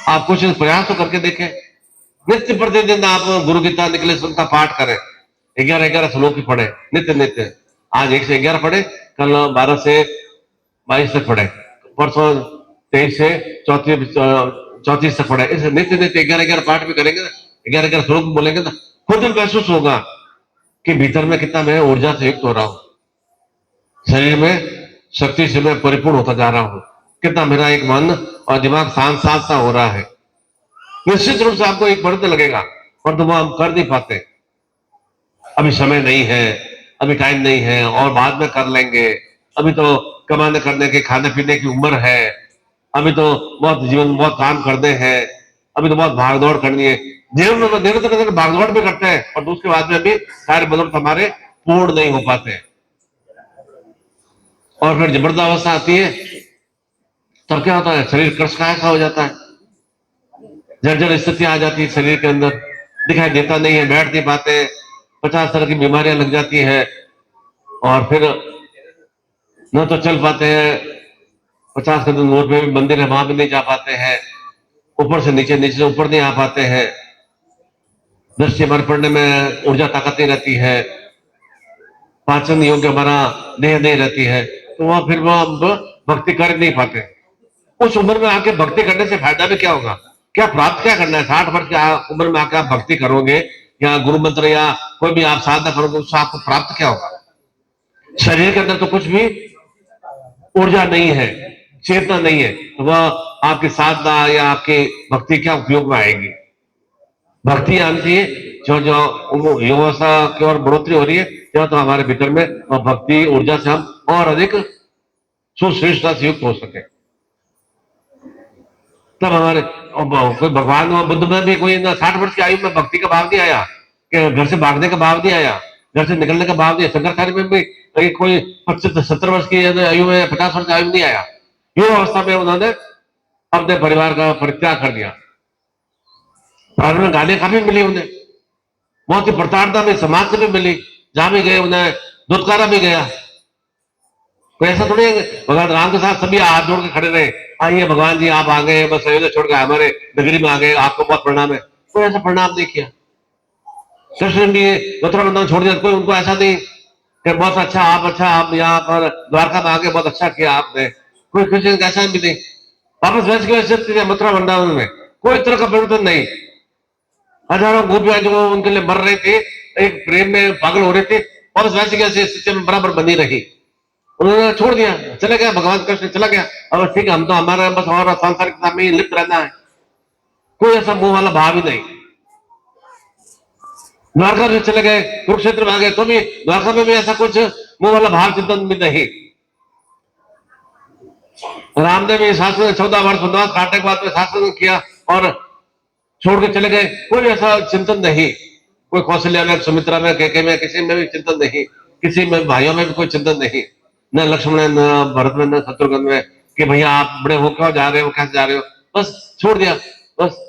आप कुछ प्रयास तो करके देखें, नित्य प्रतिदिन आप गुरु गीता निकले सुनता पाठ करें, 11-11 श्लोक ही पढ़े नित्य नित्य। आज 1 से 11 पढ़े, कल 12 से 22 तक पढ़े, परसों 23 से 34 तक पढ़े। इसे नित्य नित्य 11-11 पाठ भी करेंगे ना, 11-11 श्लोक बोलेंगे ना, खुद महसूस होगा कि भीतर में कितना मैं ऊर्जा से युक्त हो रहा हूं, शरीर में शक्ति से मैं परिपूर्ण होता जा रहा हूं, कितना मेरा एक मन और दिमाग शांत शांत सा हो रहा है। निश्चित रूप से आपको एक बढ़ने लगेगा, और तो वो हम कर नहीं पाते। अभी समय नहीं है, अभी टाइम नहीं है, और बाद में कर लेंगे, अभी तो कमाने करने के खाने पीने की उम्र है, अभी तो बहुत जीवन में बहुत काम करने हैं, अभी तो बहुत भागदौड़ करनी है। जीवन में धीरे भागदौड़ भी करते हैं, और उसके बाद में भी कार्य बदल हमारे पूर्ण नहीं हो पाते, और फिर जबरदस्त अवस्था आती है, तब क्या होता है, शरीर कर्ष का ऐसा हो जाता है, जर्जर स्थिति आ जाती है शरीर के अंदर, दिखाई देता नहीं है, बैठ नहीं पाते, 50 तरह की बीमारियां लग जाती है, और फिर न तो चल पाते हैं, 50 कदम दूर पे भी मंदिर है वहां भी नहीं जा पाते हैं, ऊपर से नीचे, नीचे से ऊपर नहीं आ पाते हैं, दृष्टि हमारे पढ़ने में ऊर्जा ताकत नहीं रहती है, पाचन योग्य हमारा देह नहीं रहती है, तो वह फिर वह हम भक्ति कर नहीं पाते। उस उम्र में आके भक्ति करने से फायदा भी क्या होगा, क्या प्राप्त क्या करना है? 60 वर्ष की उम्र में आके आप भक्ति करोगे या गुरु मंत्र या कोई भी आप साधना करोगे, उससे आपको प्राप्त क्या होगा? शरीर के अंदर तो कुछ भी ऊर्जा नहीं है, चेतना नहीं है, तो वह आपकी साधना या आपकी भक्ति क्या उपयोग में आएगी? भक्ति आनी चाहिए जो जो युवावस्था की ओर बढ़ोतरी हो रही है, या तो हमारे भीतर में भक्ति ऊर्जा से हम और अधिक सुश्रेष्ठता से युक्त हो सके। तब हमारे कोई भगवान बुद्ध में भी कोई 60 वर्ष की आयु में भक्ति का भाव नहीं आया, कि घर से भागने का भाव नहीं आया, घर से निकलने का भाव नहीं। शंकराचार्य में भी कोई 70 वर्ष की आयु में, 50 वर्ष की आयु में नहीं आया। युवा अवस्था में उन्होंने अपने परिवार का परित्याग कर दिया। प्रारंभ में गालियां काफी मिली उन्हें, बहुत ही प्रताड़ना में समाज से भी मिली, जहां भी गए उन्हें दुत्कारा भी गया। कोई ऐसा थोड़ी भगवान राम के साथ सभी हाथ जोड़ के खड़े रहे, आइए भगवान जी आप आ गए, बस अयोध्या छोड़ के हमारे नगरी में आ गए, आपको बहुत प्रणाम है। कोई ऐसा प्रणाम नहीं किया। कृष्ण भी मथुरा वृंदावन छोड़ दिया, कोई उनको ऐसा नहीं कि बहुत अच्छा आप यहाँ पर द्वारका में आ गए, बहुत अच्छा किया आपने। कोई कृष्ण ऐसा भी नहीं, वापस वैसे के वैसे मथुरा वृंदावन में कोई तरह का परिवर्तन नहीं। हजारों गोपियां जो उनके लिए मर रही थी, एक प्रेम में पागल हो रहे थे, वापस वैसे के स्थिति में बराबर बनी रही। उन्होंने छोड़ दिया, चला गया, भगवान कृष्ण चला गया, अब ठीक है हम तो हमारा बस और सांसारिकता में लिप्त रहना है। कोई ऐसा मुंह वाला भाव ही नहीं। द्वारका में चले गए, कुरुक्षेत्र में आ गए, तो भी द्वारका में भी ऐसा कुछ मुंह वाला भाव चिंतन भी नहीं। राम ने भी शास्त्र 14 वर्ष वनवास काटने के बाद में शास्त्र किया और छोड़ के चले गए, कोई ऐसा चिंतन नहीं। कोई कौशल्या में, सुमित्रा में, केके में, किसी में भी चिंतन नहीं, किसी में भाइयों में भी कोई चिंतन नहीं, न लक्ष्मण, न भरत में, न शत्रुघ्न में कि भैया आप बड़े हो क्यों जा रहे हो, कैसे जा रहे हो, बस छोड़ दिया। बस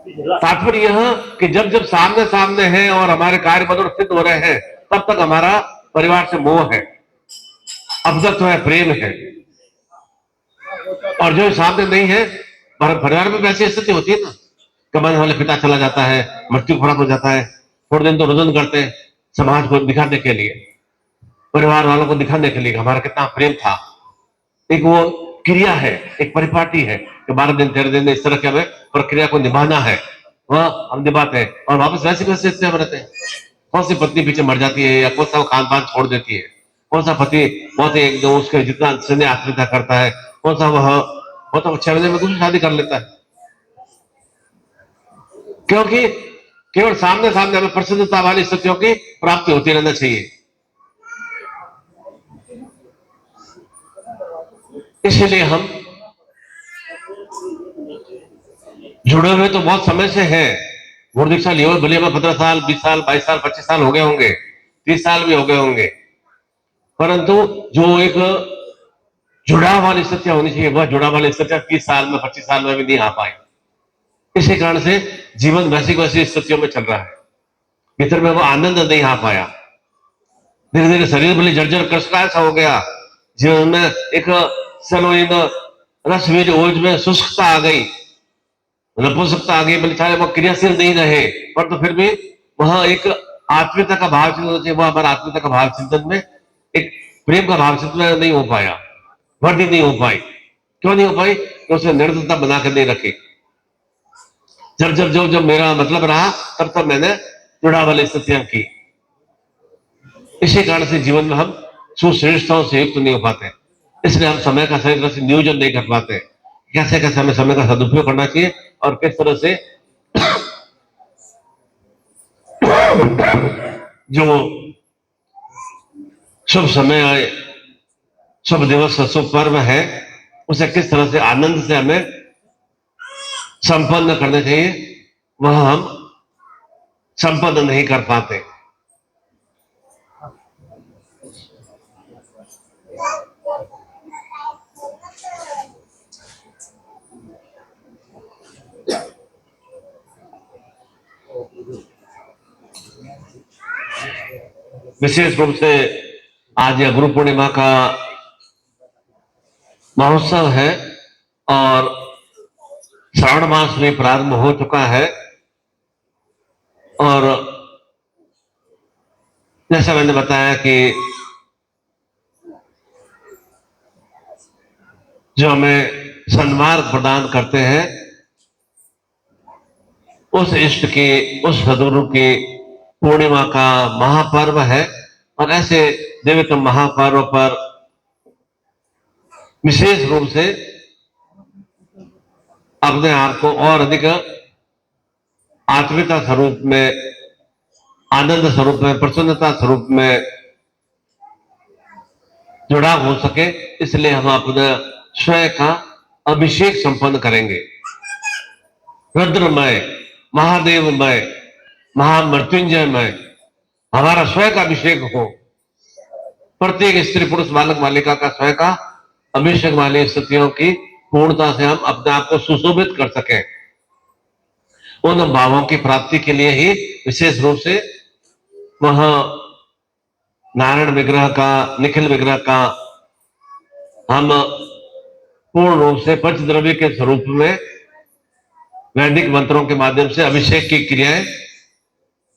तात्पर्य यह कि जब जब सामने सामने है और हमारे कार्य बदल सिद्ध हो रहे हैं, तब तक हमारा परिवार से मोह है, अपदत्व है, प्रेम है। और जो सामने नहीं है, परिवार में वैसी स्थिति होती है ना, कमाने वाले पिता चला जाता है, मृत्यु खड़ा हो जाता है, थोड़े दिन तो रुदन करते हैं समाज को दिखाने के लिए, परिवार वालों को दिखाने के लिए हमारा कितना प्रेम था। एक वो क्रिया है, एक परिपाटी है कि 12 दिन 13 दिन इस तरह की हमें प्रक्रिया को निभाना है, वह हम निभाते हैं और वापस वैसे वैसे स्थिति में रहते हैं। कौन सी पत्नी पीछे मर जाती है या कौन सा खान पान छोड़ देती है, कौन सा पति बहुत एकदम उसके जितना स्नेह आत्मीयता करता है, कौन सा वह बहुत 6 महीने में दूसरी शादी कर लेता है, क्योंकि केवल सामने सामने हमें प्रसिद्धता वाली स्थितियों की प्राप्ति होती रहना चाहिए। इसलिए हम जुड़े हुए तो बहुत समय से हैं, गुरु दीक्षा लिए हुए भले हमें 15 साल 20 साल 22 साल 25 साल हो गए होंगे, 30 साल भी हो गए होंगे, परंतु जो एक जुड़ाव वाली स्थितियां होनी चाहिए वह जुड़ाव वाली स्थितियां 30 साल में 25 साल में भी नहीं आ पाई। इसी कारण से जीवन वैसी वैसी स्थितियों में चल रहा है, भीतर में वो आनंद नहीं आ पाया। धीरे धीरे शरीर भले जर्जर कृष्ण ऐसा हो गया, जीवन में एक सलोइन रस में ओज में शुष्कता आ गई, नपुंसकता आ गई, बल्कि चाहे वो क्रियाशील नहीं रहे पर तो फिर भी वह एक आत्मीयता का भाव चिंतन, वह हमारा आत्मीयता का भाव चिंतन में एक प्रेम का भाव चिंतन नहीं हो पाया, वृद्धि नहीं हो पाई। क्यों नहीं हो पाई? तो उसने निर्णयता बना कर नहीं रखी। जब जब जो जब मेरा मतलब रहा तब तब मैंने जुड़ा वाली स्थितियां की। इसी कारण से जीवन में हम सुश्रेष्ठताओं से युक्त नहीं हो पाते, इसलिए हम समय का सही तरह से नियोजन नहीं कर पाते। कैसे कैसे हमें समय का सदुपयोग करना चाहिए और किस तरह से जो शुभ समय, शुभ दिवस, शुभ पर्व है उसे किस तरह से आनंद से हमें संपन्न करना चाहिए, वह हम संपन्न नहीं कर पाते। विशेष रूप से आज यह गुरु पूर्णिमा का महोत्सव है और श्रावण मास में प्रारंभ हो चुका है, और जैसा मैंने बताया कि जो हमें सन्मार्ग प्रदान करते हैं उस इष्ट की, उस सदगुरु की पूर्णिमा का महापर्व है। और ऐसे दिव्य महापर्व पर विशेष रूप से अपने आप को और अधिक आत्मिकता स्वरूप में, आनंद स्वरूप में, प्रसन्नता स्वरूप में जुड़ाव हो सके, इसलिए हम अपने स्वयं का अभिषेक संपन्न करेंगे। रुद्रमय, महादेवमय, महामृत्युंजयमय हमारा स्वयं का अभिषेक हो। प्रत्येक स्त्री पुरुष बालक बालिका का स्वयं का अभिषेक वाली स्थितियों की पूर्णता से हम अपने आप को सुशोभित कर सकें। उन भावों की प्राप्ति के लिए ही विशेष रूप से वह नारायण विग्रह का, निखिल विग्रह का हम पूर्ण रूप से पंचद्रव्य के स्वरूप में वैदिक मंत्रों के माध्यम से अभिषेक की क्रियाएं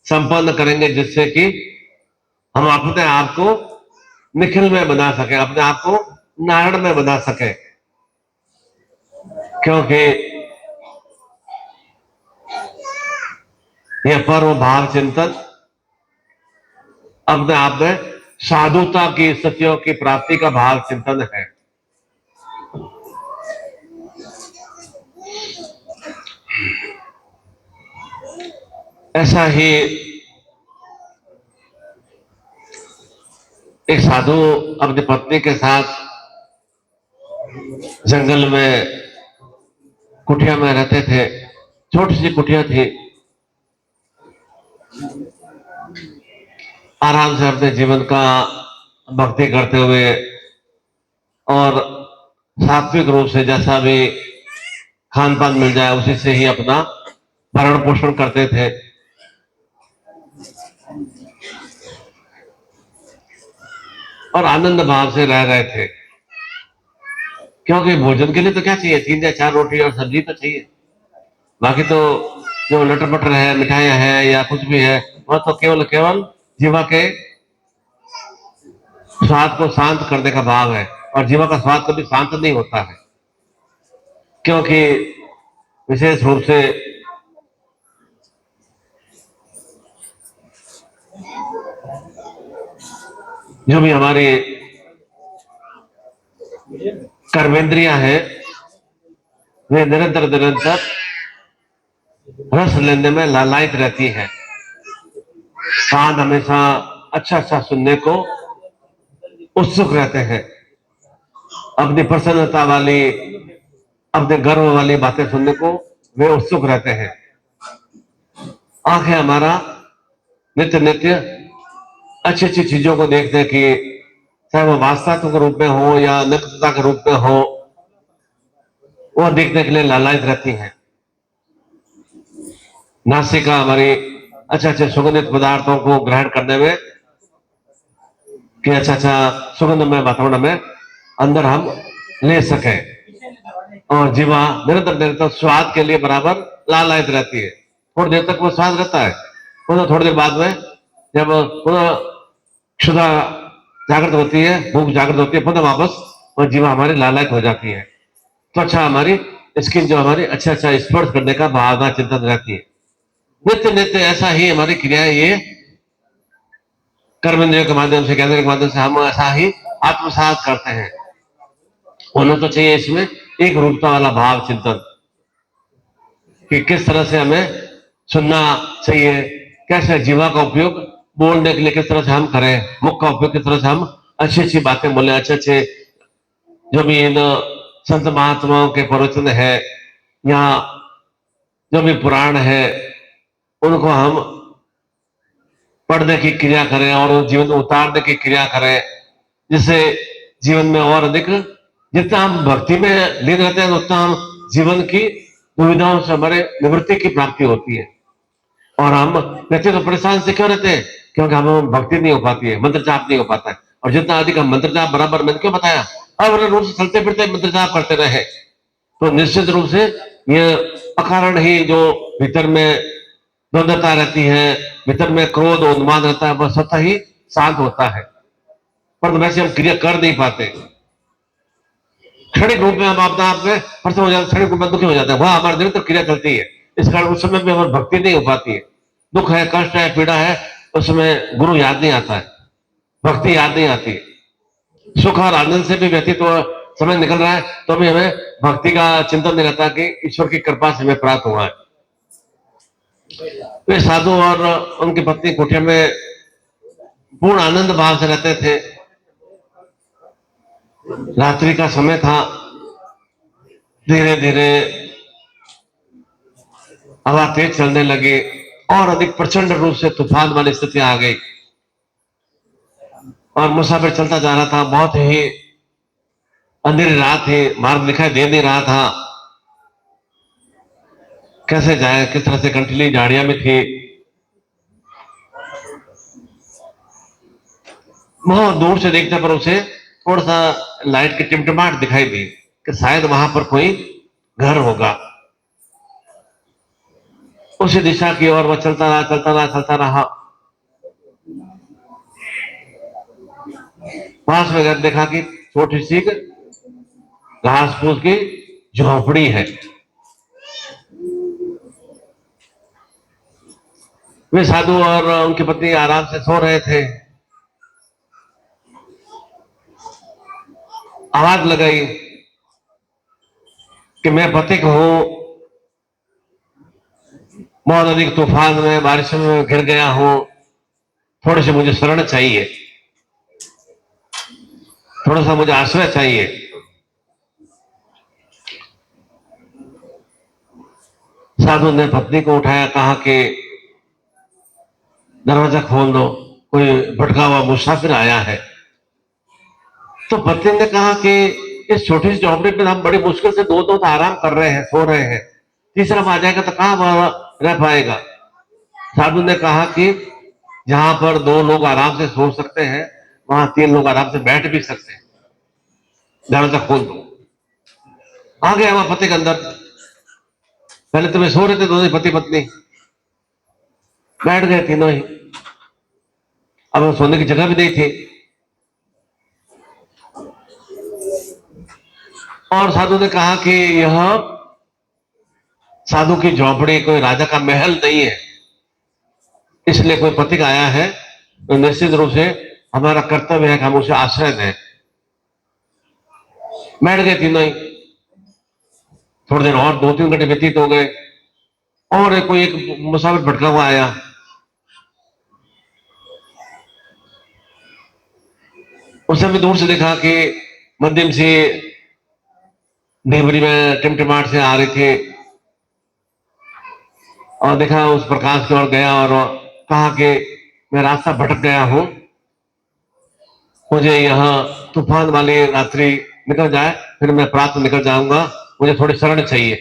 संपन्न करेंगे, जिससे कि हम अपने आप को निखिल में बना सके, अपने आप को नारायण में बना सके। क्योंकि यह पर्व भाव चिंतन अपने आप में साधुता की स्थितियों की प्राप्ति का भाव चिंतन है। ऐसा ही एक साधु अपनी पत्नी के साथ जंगल में कुटिया में रहते थे। छोटी सी कुटिया थी, आराम से अपने जीवन का भक्ति करते हुए और सात्विक रूप से जैसा भी खान पान मिल जाए उसी से ही अपना भरण पोषण करते थे। और आनंद भाव से रह रहे थे। क्योंकि भोजन के लिए तो क्या चाहिए, 3 या 4 रोटी और सब्जी तो चाहिए। बाकी तो जो लटर पटर है, मिठाइयां हैं या कुछ भी है, वह तो केवल केवल जीवा के स्वाद को शांत करने का भाव है। और जीवा का स्वाद कभी शांत नहीं होता है, क्योंकि विशेष रूप से जो भी हमारी कर्मेंद्रियां हैं, वे निरंतर निरंतर रस लेने में लालायित रहती है। कान हमेशा अच्छा अच्छा सुनने को उत्सुक रहते हैं। अपनी प्रसन्नता वाली, अपने गर्व वाली बातें सुनने को वे उत्सुक रहते हैं। आंखें हमारा नित्य नित्य अच्छी अच्छी चीजों को देखते हैं, कि चाहे वो वास्तविक के रूप में हो या नग्नता के रूप में हो, वो देखने के लिए लालायित रहती है। नासिका हमारी अच्छा अच्छा सुगंधित पदार्थों को ग्रहण करने में, कि अच्छा अच्छा सुगंधमय वातावरण में अंदर हम ले सके। और जीवा निरंतर निरंतर स्वाद के लिए बराबर लालायित रहती है। थोड़ी देर तक वो स्वाद रहता है, पुनः थोड़ी देर बाद में जब पुनः क्षुधा जागृत होती है, भूख जागृत होती है, पुनः वापस वो जीवा हमारी लालायित हो जाती है। त्वचा हमारी, स्किन जो हमारी अच्छा अच्छा स्पर्श करने का भावना चिंतन रहती है। नित्य नित्य ऐसा ही हमारी क्रियाएं, ये कर्मेंद्रियों के माध्यम से, ज्ञानेंद्रियों के माध्यम से हम ऐसा ही आत्मसात करते हैं। होना तो चाहिए इसमें एक रूपता वाला भाव चिंतन, कि किस तरह से हमें सुनना चाहिए, कैसे जीवा का उपयोग बोलने के लिए किस तरह से हम करें, मुख का उपयोग किस तरह से हम अच्छी अच्छी बातें बोले, अच्छे अच्छे जो भी इन संत महात्माओं के प्रवचन है या जो भी पुराण है, उनको हम पढ़ने की क्रिया करें और जीवन में उतारने की क्रिया करें, जिससे जीवन में और अधिक, जितना हम भक्ति में लीन रहते हैं उतना हम जीवन की दुविधाओं से हमारे निवृत्ति की प्राप्ति होती है। और हम रहते तो परेशान से क्यों रहते हैं, क्योंकि हम भक्ति नहीं हो पाती है, मंत्र जाप नहीं हो पाता है। और जितना अधिक हम मंत्र जाप बराबर, मैंने क्यों बताया, अब रूप से चलते फिरते मंत्र जाप करते रहे, तो निश्चित रूप से ये अकारण ही जो भीतर में द्वंद्वता रहती है, भीतर में क्रोध उन्माद रहता है, वह स्वतः ही शांत होता है। पर वैसे हम क्रिया कर नहीं पाते। क्षणिक रूप में हम अपना आप में प्रसन्न हो जाते, क्षणिक रूप में दुखी हो जाते हैं, वह हमारी निरंतर क्रिया चलती है। इस कारण उस समय में हमारी भक्ति नहीं हो पाती है। दुख है, कष्ट है, पीड़ा है, उस समय गुरु याद नहीं आता है, भक्ति याद नहीं आती है। सुख और आनंद से भी व्यतीत समय निकल रहा है, तो भी हमें भक्ति का चिंतन नहीं रहता कि ईश्वर की कृपा से हमें प्राप्त हुआ है। वे साधु और उनकी पत्नी कुटिया में पूर्ण आनंद भाव से रहते थे। रात्रि का समय था, धीरे धीरे हवा तेज चलने लगी और अधिक प्रचंड रूप से तूफान वाली स्थिति आ गई और मुसाफिर चलता जा रहा था। बहुत ही अंधेरी रात थी, मार्ग दिखाई दे नहीं रहा था, कैसे जाए, किस तरह से, कंटीली झाड़ियां में थी। बहुत दूर से देखने पर उसे थोड़ा सा लाइट की टिमटिमाहट दिखाई दी कि शायद वहां पर कोई घर होगा। उसी दिशा की ओर वह चलता रहा, चलता रहा, चलता रहा। पास में देखा कि छोटी सी घास फूस की झोपड़ी है। वे साधु और उनकी पत्नी आराम से सो रहे थे। आवाज लगाई कि मैं पथिक हूं, बहुत अधिक तूफान में, बारिश में गिर गया हूं, थोड़ी सी मुझे शरण चाहिए, थोड़ा सा मुझे आश्रय चाहिए। साधु ने पत्नी को उठाया, कहा कि दरवाजा खोल दो, कोई भटका हुआ मुसाफिर आया है। तो पत्नी ने कहा कि इस छोटी सी झोपड़ी में हम बड़ी मुश्किल से दो दो आराम कर रहे हैं, सो रहे हैं, तीसरा आ जाएगा तो कहां रह पाएगा। साधु ने कहा कि जहां पर दो लोग आराम से सो सकते हैं वहां 3 लोग आराम से बैठ भी सकते हैं, दरवाजा खोल दो। आ गया वहां पति के अंदर, पहले तो वे सो रहे थे दोनों पति पत्नी, बैठ गए तीनों ही। अब सोने की जगह भी नहीं थी, और साधु ने कहा कि यह साधु की झोंपड़ी कोई राजा का महल नहीं है, इसलिए कोई पथिक आया है तो निश्चित रूप से हमारा कर्तव्य है कि हम उसे आश्रय दें। बैठ गए तीनों ही। थोड़ी देर और 2-3 घंटे व्यतीत हो गए, और कोई एक मुसाफिर भटका हुआ आया। उसने भी दूर से देखा कि मध्यम से ढेबरी में टिमटिमाट से आ रहे थे, और देखा उस प्रकाश की ओर गया और कहा कि मैं रास्ता भटक गया हूं, मुझे यहाँ तूफान वाली रात्रि निकल जाए, फिर मैं प्रातः निकल जाऊंगा, मुझे थोड़ी शरण चाहिए।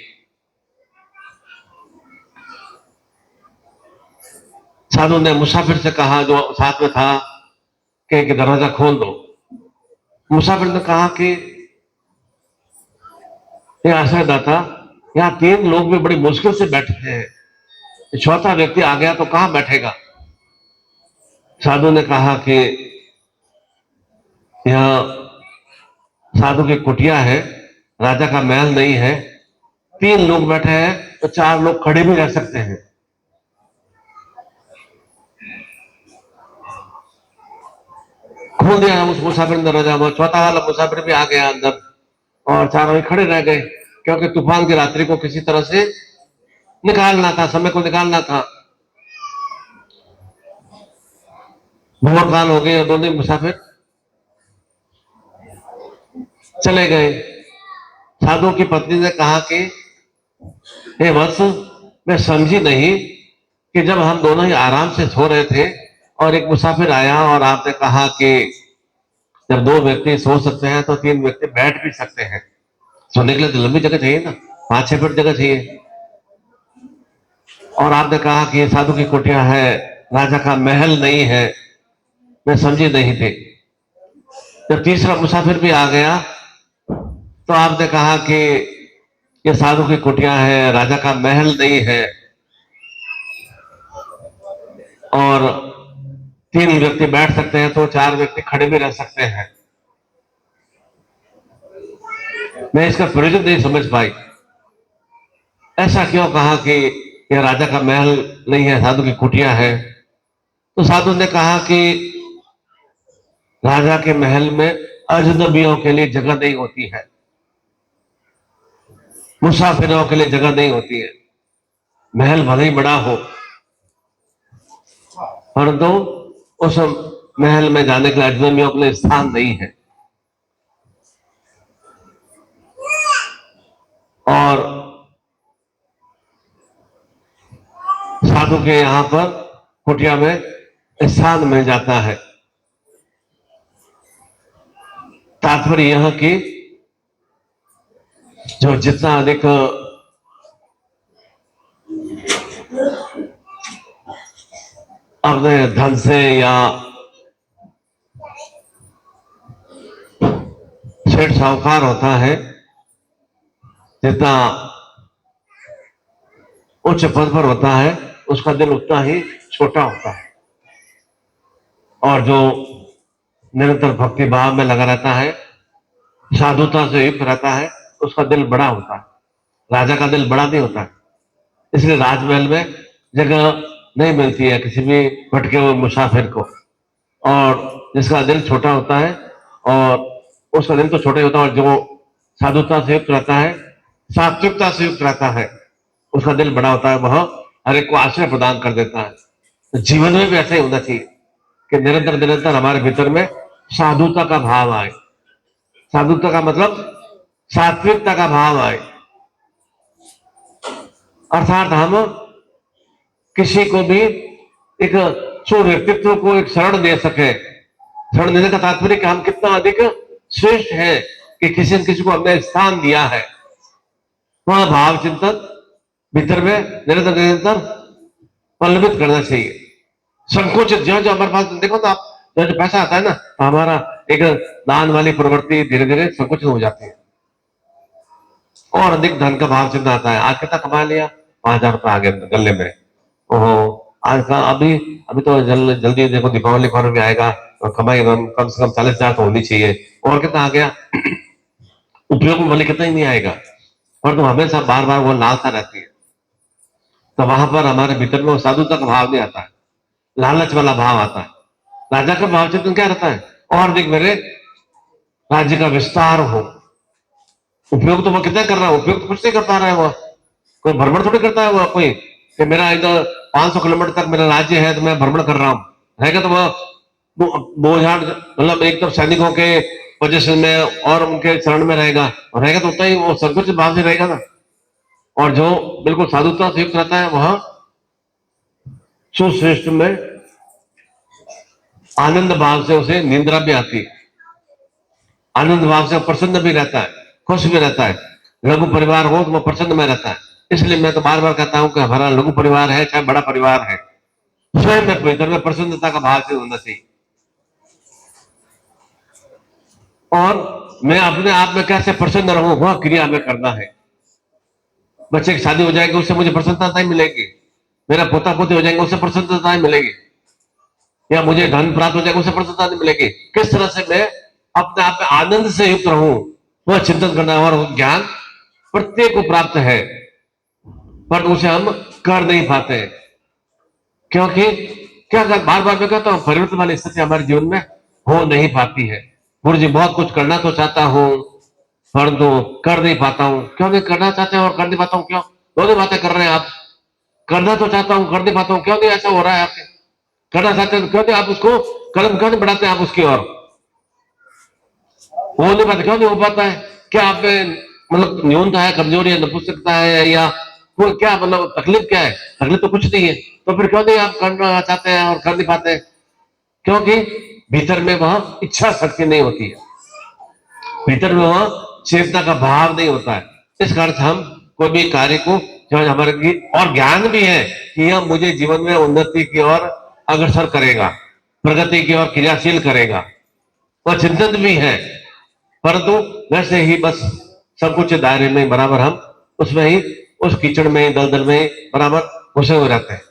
साधु ने मुसाफिर से कहा जो साथ में था कि दरवाजा खोल दो। मुसाफिर ने कहा कि ये आश्रयदाता, यहाँ 3 लोग भी बड़ी मुश्किल से बैठे हैं, चौथा व्यक्ति आ गया तो कहां बैठेगा। साधु ने कहा कि यह साधु की कुटिया है, राजा का महल नहीं है, 3 लोग बैठे हैं तो 4 लोग खड़े भी रह सकते हैं। खोल दिया उस मुसाफिर ने दरवाजा, वो चौथा वाला मुसाफिर भी आ गया अंदर, और 4 खड़े रह गए, क्योंकि तूफान की रात्रि को किसी तरह से निकालना था, समय को निकालना था। बहुत काल हो गए, दोनों मुसाफिर चले गए। साधु की पत्नी ने कहा कि हे वत्स, मैं समझी नहीं कि जब हम दोनों ही आराम से सो रहे थे और एक मुसाफिर आया और आपने कहा कि जब 2 व्यक्ति सो सकते हैं तो 3 व्यक्ति बैठ भी सकते हैं। सोने के लिए तो लंबी जगह चाहिए ना, 5-6 फीट जगह चाहिए। और आपने कहा कि साधु की कुटिया है, राजा का महल नहीं है, मैं समझी नहीं थी। जब तीसरा मुसाफिर भी आ गया तो आपने कहा कि ये साधु की कुटिया है, राजा का महल नहीं है, और 3 व्यक्ति बैठ सकते हैं तो 4 व्यक्ति खड़े भी रह सकते हैं। मैं इसका प्रयोजन नहीं समझ पाई। ऐसा क्यों कहा कि यह राजा का महल नहीं है, साधु की कुटिया है? तो साधु ने कहा कि राजा के महल में अजनबियों के लिए जगह नहीं होती है, मुसाफिरों के लिए जगह नहीं होती है। महल भले ही बड़ा हो, परंतु उस महल में जाने के लिए अजनबियों के लिए स्थान नहीं है। और साधु के यहां पर कुटिया में स्थान मिल जाता है। तात्पर्य यह कि जो जितना अधिक अपने धन से या सेठ साहूकार होता है, जितना उच्च पद पर होता है, उसका दिल उतना ही छोटा होता है। और जो निरंतर भक्ति भाव में लगा रहता है, साधुता से युक्त रहता है, उसका दिल बड़ा होता है। राजा का दिल बड़ा नहीं होता है, इसलिए राजमहल में जगह नहीं मिलती है किसी भी भटके हुए मुसाफिर को। और जिसका दिल छोटा होता है, और उसका दिल तो छोटा ही होता है, और जो साधुता से युक्त रहता है, सात्विकता से युक्त रहता है, उसका दिल बड़ा होता है, वह हर एक को आश्रय प्रदान कर देता है। तो जीवन में भी ऐसा ही होना चाहिए कि निरंतर निरंतर हमारे भीतर में साधुता का भाव आए। साधुता का मतलब सात्विकता का भाव आए, अर्थात हम किसी को भी एक स्व व्यक्तित्व को एक शरण दे सके। शरण देने का तात्पर्य कि हम कितना अधिक श्रेष्ठ है कि किसी न किसी को हमने स्थान दिया है। वह भाव चिंतन भीतर में निरंतर निरंतर पल्लवित करना चाहिए। संकोच जो जो हमारे पास देखो तो आप जब पैसा आता है ना तो हमारा एक दान वाली प्रवृत्ति धीरे धीरे संकुचित हो जाती है और अधिक धन का भाव चिन्ह आता है। आज कितना कमा लिया, 5,000 रुपये आ गए गले में। ओहो, आज का अभी अभी तो जल्दी देखो दीपावली पर्व भी आएगा और कमाई कम से कम 40,000 तो होनी चाहिए, और कितना आ गया उपयोग में भले कितना ही नहीं आएगा, पर तो हमेशा बार बार वो लालसा रहती है। तो वहां पर हमारे भीतर में वो साधुता का भाव नहीं आता है, लालच वाला भाव आता है। राजा का भाव चिंतन क्या रहता है, और अधिक मेरे राज्य का विस्तार हो। उपयोग तो वो कितना कर रहा है, उपयोग तो कुछ नहीं करता रहा है वो, कोई भ्रमण थोड़ी करता है वो कोई कि मेरा इधर 500 किलोमीटर तक मेरा राज्य है तो मैं भ्रमण कर रहा हूँ। रहेगा तो वो बोझाड़ मतलब एक तरफ सैनिकों के पोजीशन में और उनके शरण में रहेगा, और रहेगा तो उतना ही वो संकुच भाव से रहेगा ना। और जो बिल्कुल साधुता से युक्त रहता है वह सुश्रेष्ठ में आनंद भाव से उसे निंद्रा भी आती है, आनंद भाव से प्रसन्न भी रहता है, खुश भी रहता है। लघु परिवार हो तो वो प्रसन्न में रहता है। इसलिए मैं तो बार बार कहता हूं कि हमारा लघु परिवार है चाहे बड़ा परिवार है, स्वयं में भीतर में प्रसन्नता का भाव से होना चाहिए। और मैं अपने आप में कैसे प्रसन्न रहूं वह क्रिया में करना है। बच्चे की शादी हो जाएगी उससे मुझे प्रसन्नता नहीं मिलेगी, मेरा पोता पोती हो जाएंगे उससे प्रसन्नता नहीं मिलेगी, या मुझे धन प्राप्त हो जाएगा उससे प्रसन्नता नहीं मिलेगी। किस तरह से मैं अपने आप में आनंद से युक्त रहूं वह चिंतन करना, और ज्ञान प्रत्येक को प्राप्त है पर उसे हम कर नहीं पाते, क्योंकि क्या बार बार मैं कहता हूं परिवर्तन वाली स्थिति हमारे जीवन में हो नहीं पाती है। गुरु जी बहुत कुछ करना तो चाहता हूं परंतु कर नहीं पाता हूं। क्यों नहीं करना चाहते हैं और कर नहीं पाता हूं, क्यों? दोनों बातें कर रहे हैं आप। करना तो चाहता हूं कर नहीं पाता हूं, क्यों नहीं ऐसा हो रहा है आपके? करना चाहते हैं क्यों नहीं आप उसको कदम क्यों नहीं बढ़ाते आप उसकी ओर? हो नहीं पाता, क्यों नहीं हो पाता है? क्या आप में मतलब न्यूनता है, कमजोरी है, नपुंसकता है, या कोई क्या मतलब तकलीफ क्या है? तकलीफ तो कुछ नहीं है, तो फिर क्यों नहीं आप करना चाहते हैं और कर नहीं पाते? क्योंकि भीतर में वह इच्छा शक्ति नहीं होती है, भीतर में वह चेतना का भाव नहीं होता है। इस कारण से हम कोई भी कार्य को जो हमारे और ज्ञान भी है कि यह मुझे जीवन में उन्नति की ओर अग्रसर करेगा, प्रगति की ओर क्रियाशील करेगा, वह चिंतन भी है, परंतु वैसे ही बस संकुचित दायरे में बराबर हम उसमें ही उस कीचड़ में दलदल में बराबर घुसे हुए रहते हैं।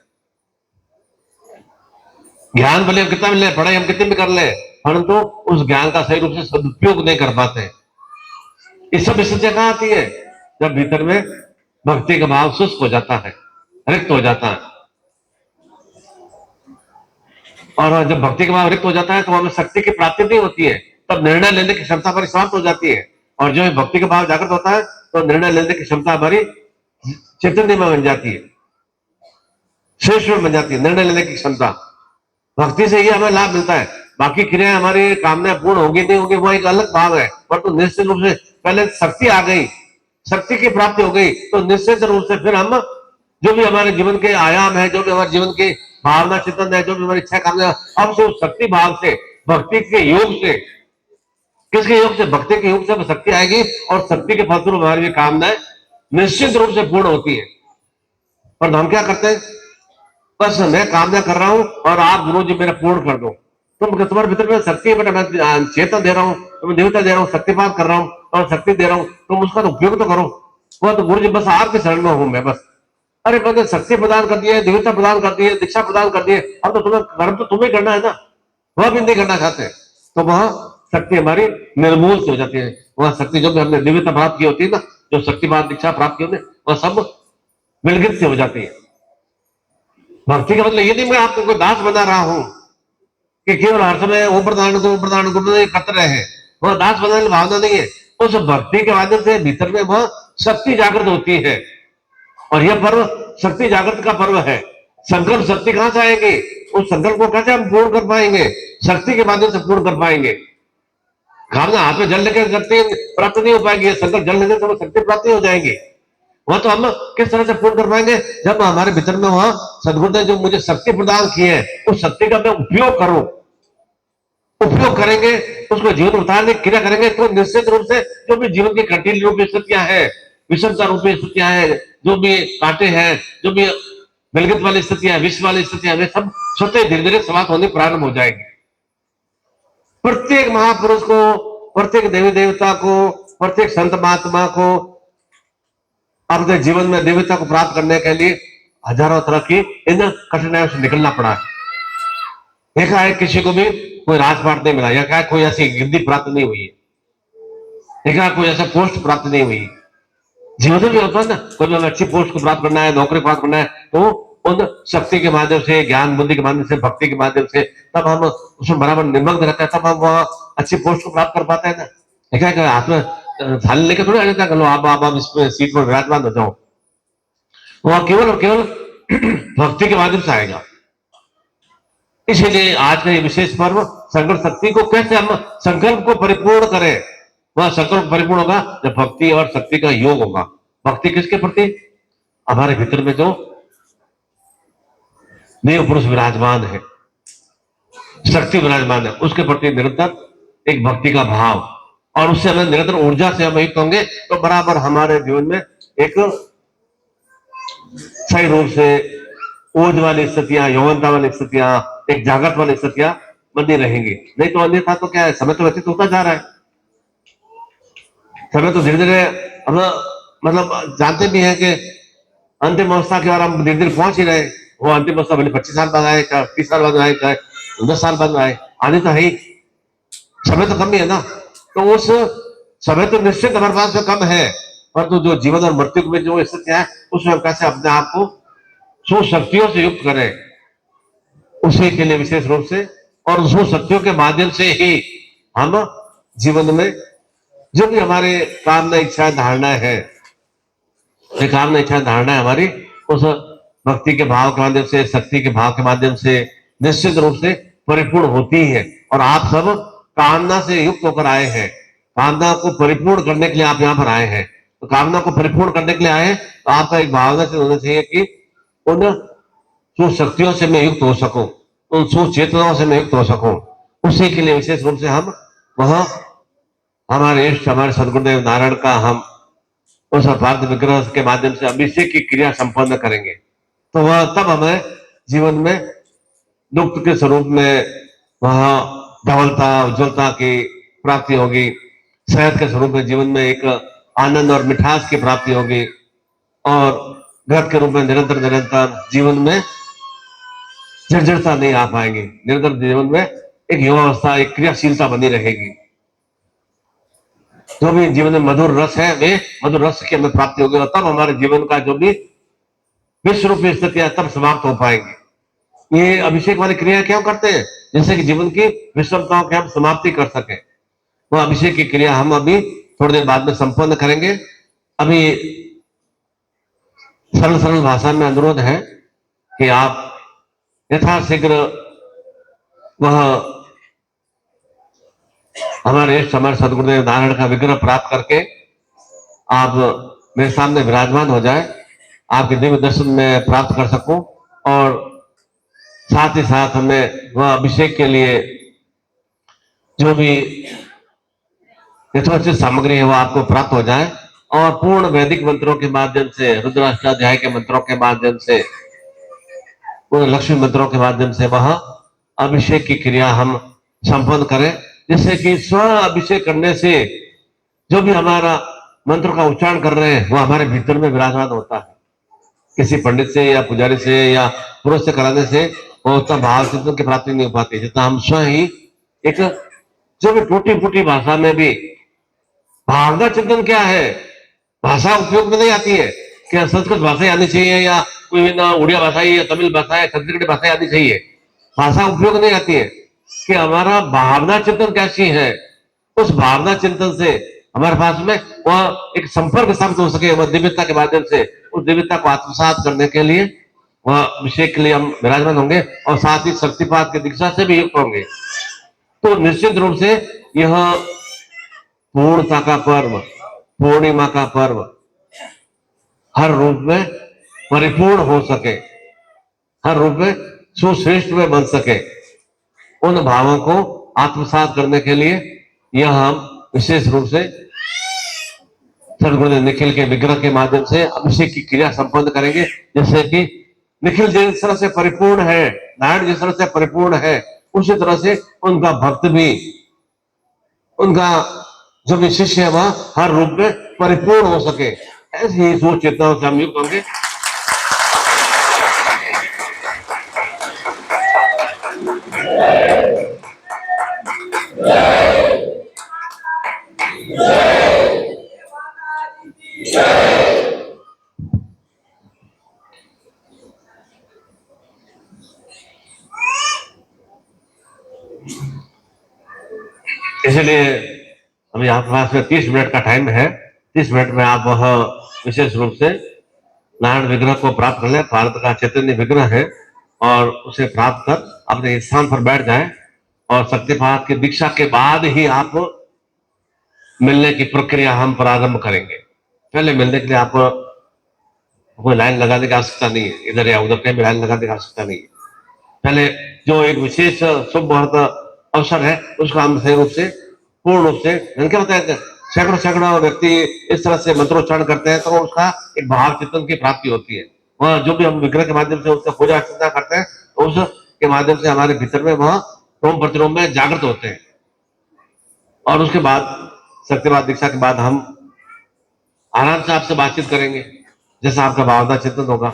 ज्ञान भले हम कितना भी ले, पढ़ाई हम कितनी भी कर ले, परंतु उस ज्ञान का सही रूप से सदुपयोग नहीं कर पाते। इस सब स्थितियां कहां आती है? जब भीतर में भक्ति का भाव शुष्क हो जाता है, रिक्त हो जाता है। और जब भक्ति का भाव रिक्त हो जाता है तो हमें शक्ति की प्राप्ति नहीं होती है, तब निर्णय लेने की क्षमता हमारी समाप्त हो जाती है। और जो भक्ति का भाव जागृत होता है तो निर्णय लेने की क्षमता हमारी चैतन्य में बन जाती है, श्रेष्ठ में बन जाती है निर्णय लेने की क्षमता। भक्ति से ही हमें लाभ मिलता है। बाकी क्रियाएं हमारी कामना पूर्ण होगी नहीं होगी वो एक अलग भाव है, परंतु निश्चित रूप से पहले शक्ति आ गई, शक्ति की प्राप्ति हो गई तो निश्चित रूप से फिर हम जो भी हमारे जीवन के आयाम है, जो भी हमारे जीवन की भावना चिंतन है, जो भी हमारी इच्छा कामना, अब से उस शक्ति भाव से, भक्ति के योग से, किसके योग से? भक्ति के योग से शक्ति आएगी और शक्ति के फलस्वरूप हमारी कामनाएं निश्चित रूप से पूर्ण होती है। पर हम क्या करते हैं? बस मैं कामना कर रहा हूं और आप गुरु जी मेरा पूर्ण कर दो। तुम्हारे भीतर में शक्ति है बेटा, मैं चेतन दे रहा हूँ, तुम्हें देवता दे रहा हूँ, शक्तिपात कर रहा हूँ और शक्ति दे रहा हूँ, तुम उसका तो उपयोग तो करो। वह तो गुरु जी बस आपके शरण में हूं मैं बस। अरे मैंने शक्ति प्रदान कर दी है, देवता प्रदान कर दी है, दीक्षा प्रदान कर दी है, अब तो तुम्हें कर्म तो तुम्हें करना है ना, वह भी नहीं करना चाहते, तो वह शक्ति हमारी निर्मूल से हो जाती है। वह शक्ति जो भी हमने दिव्यता प्राप्त की होती है ना, जो शक्तिपात दीक्षा प्राप्त की होती है, वह सब मिलगित से हो जाती है। भक्ति का मतलब ये नहीं मैं आपको कोई दास बना रहा हूं कि केवल हर समय वो प्रदान करते रहे, वह दास बनाने की भावना नहीं है। उस भक्ति के माध्यम से भीतर में वह शक्ति जागृत होती है, और यह पर्व शक्ति जागृत का पर्व है। संकल्प शक्ति कहां से आएंगे? उस संकल्प को कैसे हम पूर्ण कर पाएंगे? शक्ति के माध्यम से पूर्ण कर पाएंगे। कामना हाथ में जल लेकर शक्ति प्राप्त नहीं हो पाएगी, संकल्प जल लेने से शक्ति प्राप्त हो जाएगी। वह तो हम किस तरह से पूर्ण कर पाएंगे? जब हमारे भीतर में वह सदगुरु ने जो मुझे शक्ति प्रदान की है उस शक्ति का मैं उपयोग करूं, उपयोग करेंगे, उसको जीवन उतारने की क्रिया करेंगे, तो निश्चित रूप से जो भी जीवन की कठिन रूप स्थितियां है, विषमता रूप स्थितियां है, जो भी कांटे हैं, जो भी गलगत वाली स्थितियां, विष वाली स्थितियां, वे सब स्वतः धीरे धीरे समाप्त होने प्रारंभ हो जाएंगे। प्रत्येक महापुरुष को, प्रत्येक देवी देवता को, प्रत्येक संत महात्मा को अपने जीवन में दिव्यता को प्राप्त करने के लिए हजारों तरह की इन कठिनाइयों से निकलना पड़ा है। देखा है किसी को भी कोई राजपाट नहीं मिला, या क्या कोई ऐसी गिद्दी प्राप्त नहीं हुई है, देखा कोई ऐसा पोस्ट प्राप्त नहीं हुई। जीवन में भी होता है ना, कोई भी अच्छी पोस्ट को प्राप्त करना है, नौकरी प्राप्त करना है, तो उन शक्ति के माध्यम से, ज्ञान बुद्धि के माध्यम से, भक्ति के माध्यम से तब हम उसमें बराबर निमग्न रहते हैं, तब हम वह अच्छी पोस्ट को प्राप्त कर पाते हैं ना। देखा है हाथ में थाली लेकर थोड़ी आ जाता है, आप इसमें सीट पर विराजमान हो जाओ, वह केवल और केवल भक्ति के माध्यम से आएगा। इसीलिए आज का ये विशेष पर्व संकल्प शक्ति को कैसे हम संकल्प को परिपूर्ण करें, वह संकल्प परिपूर्ण होगा जब भक्ति और शक्ति का योग होगा। भक्ति किसके प्रति? हमारे भीतर में जो देव पुरुष विराजमान है, शक्ति विराजमान है, उसके प्रति निरंतर एक भक्ति का भाव, और उससे हमें निरंतर ऊर्जा से हम युक्त होंगे, तो बराबर हमारे जीवन में एक सही रूप से ओज वाली स्थितियां, यौवनता वाली स्थितियां, एक जागृत वाली स्थितियां बनी रहेंगी। नहीं तो अन्यथा तो क्या है, समय तो व्यतीत होता जा रहा है, समय तो धीरे धीरे हम मतलब जानते भी हैं कि अंतिम अवस्था की ओर हम धीरे धीरे पहुंच ही रहे। वो अंतिम अवस्था भले 25 साल बाद आए, चाहे 30 साल बाद आए, चाहे 10 साल बाद आए, आने तो है ही, समय तो कम ही है ना। तो उस समय तो निश्चित हमारे पास में कम है, परंतु जो जीवन और मृत्यु में जो स्थितियां है, उसमें कैसे अपने आप को सुशक्तियों से युक्त करें, उसी के लिए विशेष रूप से, और उस शक्तियों के माध्यम से ही हम जीवन में जो भी हमारे कामना इच्छा धारणा है, कामना इच्छा धारणा है हमारी, उस भक्ति के भाव के माध्यम से, शक्ति के भाव के माध्यम से निश्चित रूप से परिपूर्ण होती है। और आप सब कामना से युक्त होकर आए हैं, कामना को परिपूर्ण करने के लिए आप यहाँ पर आए हैं। तो कामना को परिपूर्ण करने के लिए आए हैं, तो आपका एक भावना से होना चाहिए कि उन सुशक्तियों से मैं युक्त हो सकूं, उन सुचेतनाओं से मैं युक्त हो सकूं। उसी के लिए विशेष रूप से हम वह हमारे इष्ट, हमारे सदगुरुदेव नारायण का हम उस पार्थ विग्रह के माध्यम से अभिषेक की क्रिया संपन्न करेंगे। तो वह तब हमें जीवन में दुख के स्वरूप में वह धवलता, उज्ज्वलता की प्राप्ति होगी, शहद के स्वरूप में जीवन में एक आनंद और मिठास की प्राप्ति होगी, और घट के रूप में निरंतर निरंतर जीवन में जर्जरता नहीं आ पाएगी, निरंतर जीवन में एक युवावस्था, एक क्रियाशीलता बनी रहेगी। जो भी जीवन में मधुर रस है, वे मधुर रस की हमें प्राप्ति होगी, और तब हमारे जीवन का जो भी विश्व रूपी स्थितियां तब समाप्त हो पाएंगी। ये अभिषेक वाली क्रिया क्यों करते हैं? जिससे कि जीवन की विषमताओं की हम समाप्ति कर सके। वो अभिषेक की क्रिया हम अभी थोड़ी देर बाद में संपन्न करेंगे। अभी सरल सरल भाषा में अनुरोध है कि आप यथाशीघ्र वह हमारे सदगुरुदेव नारायण का विग्रह प्राप्त करके आप मेरे सामने विराजमान हो जाए, आपके दिव्य दर्शन में प्राप्त कर सकूं, और साथ ही साथ हमें वह अभिषेक के लिए जो भी यथोचित सामग्री है वह आपको प्राप्त हो जाए, और पूर्ण वैदिक मंत्रों के माध्यम से, रुद्राष्टाध्याय के मंत्रों के माध्यम से, पूर्ण लक्ष्मी मंत्रों के माध्यम से वह अभिषेक की क्रिया हम संपन्न करें, जिससे कि स्व अभिषेक करने से जो भी हमारा मंत्र का उच्चारण कर रहे हैं वो हमारे भीतर में विराजमान होता है। किसी पंडित से या पुजारी से या पुरुष से कराने से वो उतना भाव चिंतन की प्राप्ति नहीं हो पाती, जितना हम स्वयं ही एक जो भी टूटी फूटी भाषा में भी, भावना चिंतन क्या है, भाषा उपयोग में नहीं आती है कि संस्कृत भाषा आनी चाहिए, या कोई ना उड़िया भाषा या तमिल भाषा या छत्तीसगढ़ी भाषा आनी चाहिए, भाषा उपयोग नहीं आती है कि हमारा भावना चिंतन कैसी है। उस भावना चिंतन से हमारे पास में वह एक संपर्क स्थापित हो सके, वह दिव्यता के माध्यम से उस दिव्यता को आत्मसात करने के लिए वह विषय के लिए हम विराजमान होंगे, और साथ ही शक्तिपात की दीक्षा से भी युक्त होंगे। तो निश्चित रूप से यह पूर्णता का पर्व, पूर्णिमा का पर्व हर रूप में परिपूर्ण हो सके, हर रूप में सुश्रेष्ठ में बन सके, उन भावों को आत्मसात करने के लिए यह हम विशेष रूप से सदगुरुदेव निखिल के विग्रह के माध्यम से अभिषेक की क्रिया संपन्न करेंगे, जिससे कि निखिल जिस तरह से परिपूर्ण है, नारायण जिस तरह से परिपूर्ण है, उसी तरह से उनका भक्त भी उनका जो भी शिष्य है वह हर रूप में परिपूर्ण हो सके, ऐसी ही सोच चेतनाओं से हम युक्त होंगे। इसलिए अभी आपके पास में 30 मिनट का टाइम है। 30 मिनट में आप वह विशेष रूप से नारायण विग्रह को प्राप्त कर ले। भारत का चैतन्य विग्रह है और उसे प्राप्त कर अपने स्थान पर बैठ जाए और शक्तिपात की दीक्षा के बाद ही आप मिलने की प्रक्रिया हम प्रारंभ करेंगे। पहले मिलने के लिए आप कोई लाइन लगाने की आवश्यकता नहीं है, इधर या उधर कहीं भी लाइन लगाने की आवश्यकता नहीं है। पहले जो एक विशेष शुभ मुहूर्त अवसर है उसको हम सही रूप से पूर्ण रूप से क्या होता है, सैकड़ों सैकड़ों व्यक्ति इस तरह से मंत्रोच्चारण करते हैं तो उसका एक भाव चिंतन की प्राप्ति होती है। वह जो भी हम विग्रह के माध्यम से उसका पूजा अर्चना करते हैं तो उसके माध्यम से हमारे भीतर में वह रोम प्रतिरोम में जागृत होते हैं। और उसके बाद शक्तिपात दीक्षा के बाद हम आराम से आपसे बातचीत करेंगे जैसा आपका भावना चिंतन होगा।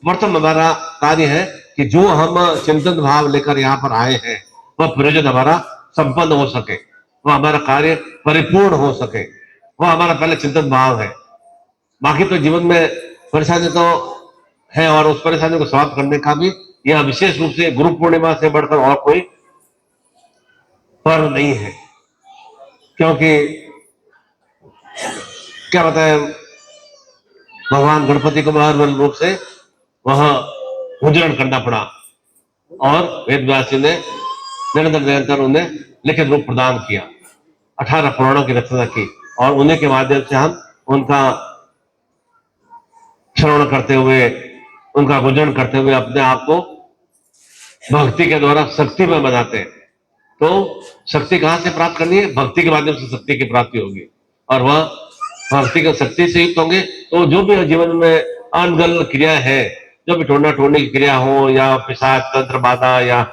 प्रथम हमारा कार्य है कि जो हम चिंतन भाव लेकर यहाँ पर आए हैं वह प्रयोजन हमारा संपन्न हो सके, वह हमारा कार्य परिपूर्ण हो सके, वह हमारा पहले चिंतन भाव है। बाकी तो जीवन में परेशानी तो है और उस परेशानी को समाप्त करने का भी यह विशेष रूप से गुरु पूर्णिमा से बढ़कर और कोई पर्व नहीं है। क्योंकि क्या बताएं, भगवान गणपति को महान रूप से वह पूजन करना पड़ा और वेद व्यास जी ने निरंतर उन्हें लिखित रूप प्रदान किया, 18 पुराणों की रचना की और उन्हीं के माध्यम से हम उनका श्रवण करते हुए उनका पूजन करते हुए अपने आप को भक्ति के द्वारा शक्ति में बनाते हैं। तो शक्ति कहां से प्राप्त करनी है? भक्ति के माध्यम से शक्ति की प्राप्ति होगी और वह भक्ति की शक्ति से युक्त होंगे तो जो भी जीवन में अनगल क्रिया है, जो भी टोड़ना टोड़ने की क्रिया हो या पिशाच तंत्र बाधा या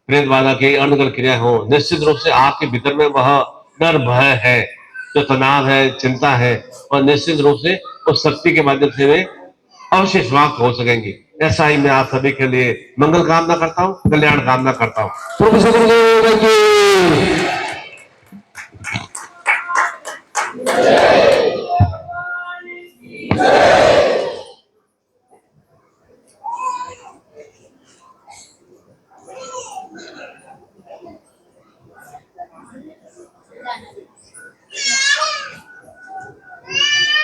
प्रेत बाधा की अनगल क्रिया हो, निश्चित रूप से आपके भीतर में वह डर भय है, जो तनाव है, चिंता है, और निश्चित रूप से उस शक्ति के माध्यम से वे अवश्य समाप्त हो सकेंगे। ऐसा ही मैं आप सभी के लिए मंगल कामना करता हूँ, कल्याण कामना करता हूँ। प्रोफेसर